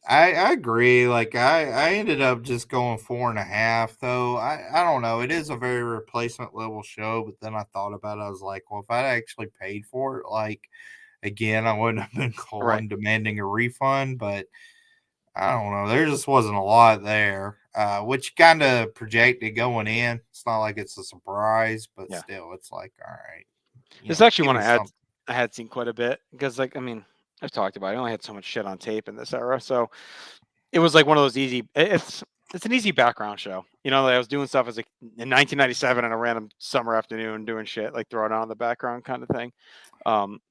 I agree. Like I ended up just going 4.5 though. I don't know. It is a very replacement level show, but then I thought about it. I was like, well, if I actually paid for it, like again, I wouldn't have been Right. calling demanding a refund, but I don't know. There just wasn't a lot there, which kind of projected going in. It's not like it's a surprise, but Yeah. still, it's like, all right, This is actually give one me something. I had seen quite a bit because, like, I mean, I've talked about it. I only had so much shit on tape in this era, so it was like one of those easy. It's an easy background show. Like I was doing stuff as like in 1997 on a random summer afternoon, doing shit like throwing on in the background kind of thing.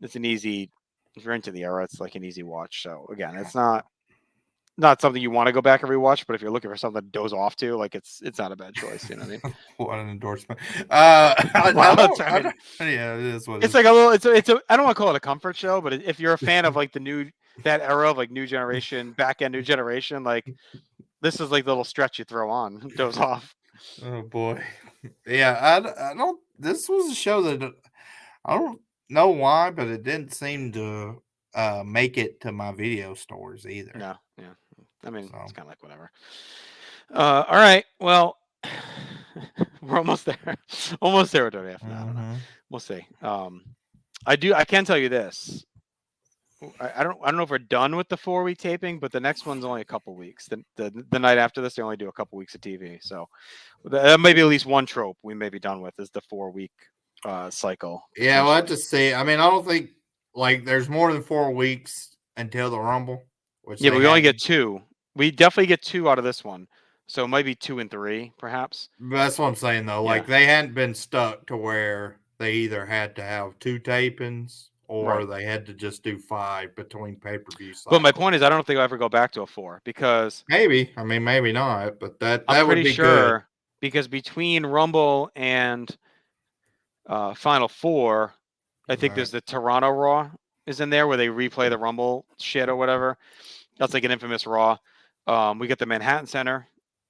It's an easy. If you're into the era, it's like an easy watch. So again, it's not something you want to go back and rewatch, but if you're looking for something to doze off to, like it's not a bad choice. You know what What an endorsement. I mean? Well, I I mean, don't, yeah, it is what it it's is. like a little. It's a. I don't want to call it a comfort show, but if you're a fan of like that era of like new generation, back end new generation, like this is like the little stretch you throw on, doze off. Oh boy. Yeah, I don't. This was a show that I don't know why, but it didn't seem to make it to my video stores either. No, yeah. I mean, it's So, kind of like whatever. All right. Well, we're almost there. Almost there with WWF. No, I don't know. hmm We'll see. I can tell you this. I don't know if we're done with the 4 week taping, but the next one's only a couple weeks. The night after this, they only do a couple weeks of TV. So that may be at least one trope we may be done with is the 4 week cycle yeah, well, I potentially. just see. I mean, I don't think like there's more than 4 weeks until the Rumble, which Yeah, they but we only get hadn't. two. We definitely get two out of this one. So it might be 2 and 3, perhaps. That's what I'm saying though. Yeah, Like they hadn't been stuck to where they either had to have two tapings or right. they had to just do 5 between pay per view But my cycles. point is, I don't think I'll ever go back to a 4 because Maybe. I mean, maybe not, but I'm that would pretty be good. sure because between Rumble and Final Four, I think Right. there's the Toronto Raw is in there where they replay the Rumble shit or whatever. That's like an infamous Raw. We get the Manhattan Center.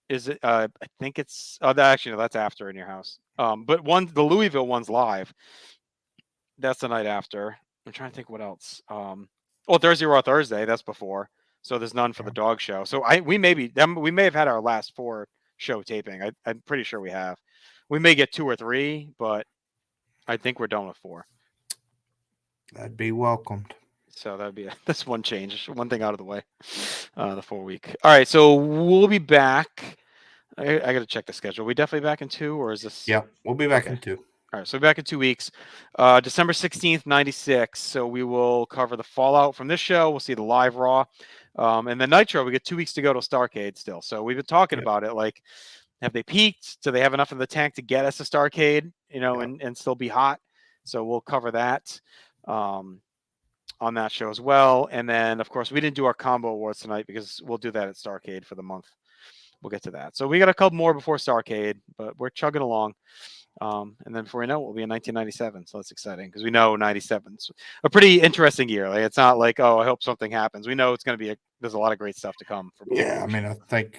Is it? I think it's. Oh, actually, no, that's after In Your House. But the Louisville one's live. That's the night after. I'm trying to think what else. Thursday Raw Thursday. That's before. So there's none for the Yeah. dog show. So we may have had our last 4 show taping. I'm pretty sure we have. We may get 2 or 3, but I think we're done with 4. That'd be welcomed. So that'd be that's one change, one thing out of the way. The 4 week. All right, so we'll be back. I got to check the schedule. We definitely back in 2, or is this Yep. We'll be back okay? in 2. All right, so back in 2 weeks, December 16th, 96. So we will cover the fallout from this show. We'll see the live Raw, and the Nitro. We get 2 weeks to go to Starcade still. So we've been talking Yep. about it. Like, have they peaked? Do they have enough in the tank to get us to Starcade? Yep. And still be hot. So we'll cover that. On that show as well. And then, of course, we didn't do our combo awards tonight because we'll do that at Starcade for the month. We'll get to that. So we got a couple more before Starcade, but we're chugging along. And then before we know it, we'll be in 1997. So that's exciting because we know 97's a pretty interesting year. Like it's not like, oh, I hope something happens. We know it's going to be there's a lot of great stuff to come for both Yeah. I years. mean,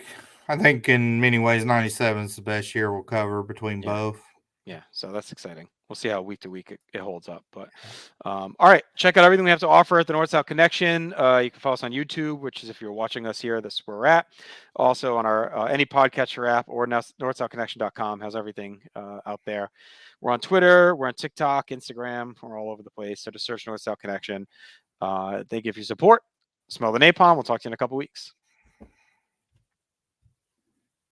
I think in many ways, 97 is the best year we'll cover between Yeah. both. Yeah, so that's exciting. We'll see how week to week it holds up. But all right, check out everything we have to offer at the North South Connection. You can follow us on YouTube, which is if you're watching us here, this is where we're at. Also on our any podcatcher app or northsouthconnection.com has everything out there. We're on Twitter, we're on TikTok, Instagram, we're all over the place. So just search North South Connection. Thank you for your support. Smell the napalm. We'll talk to you in a couple weeks.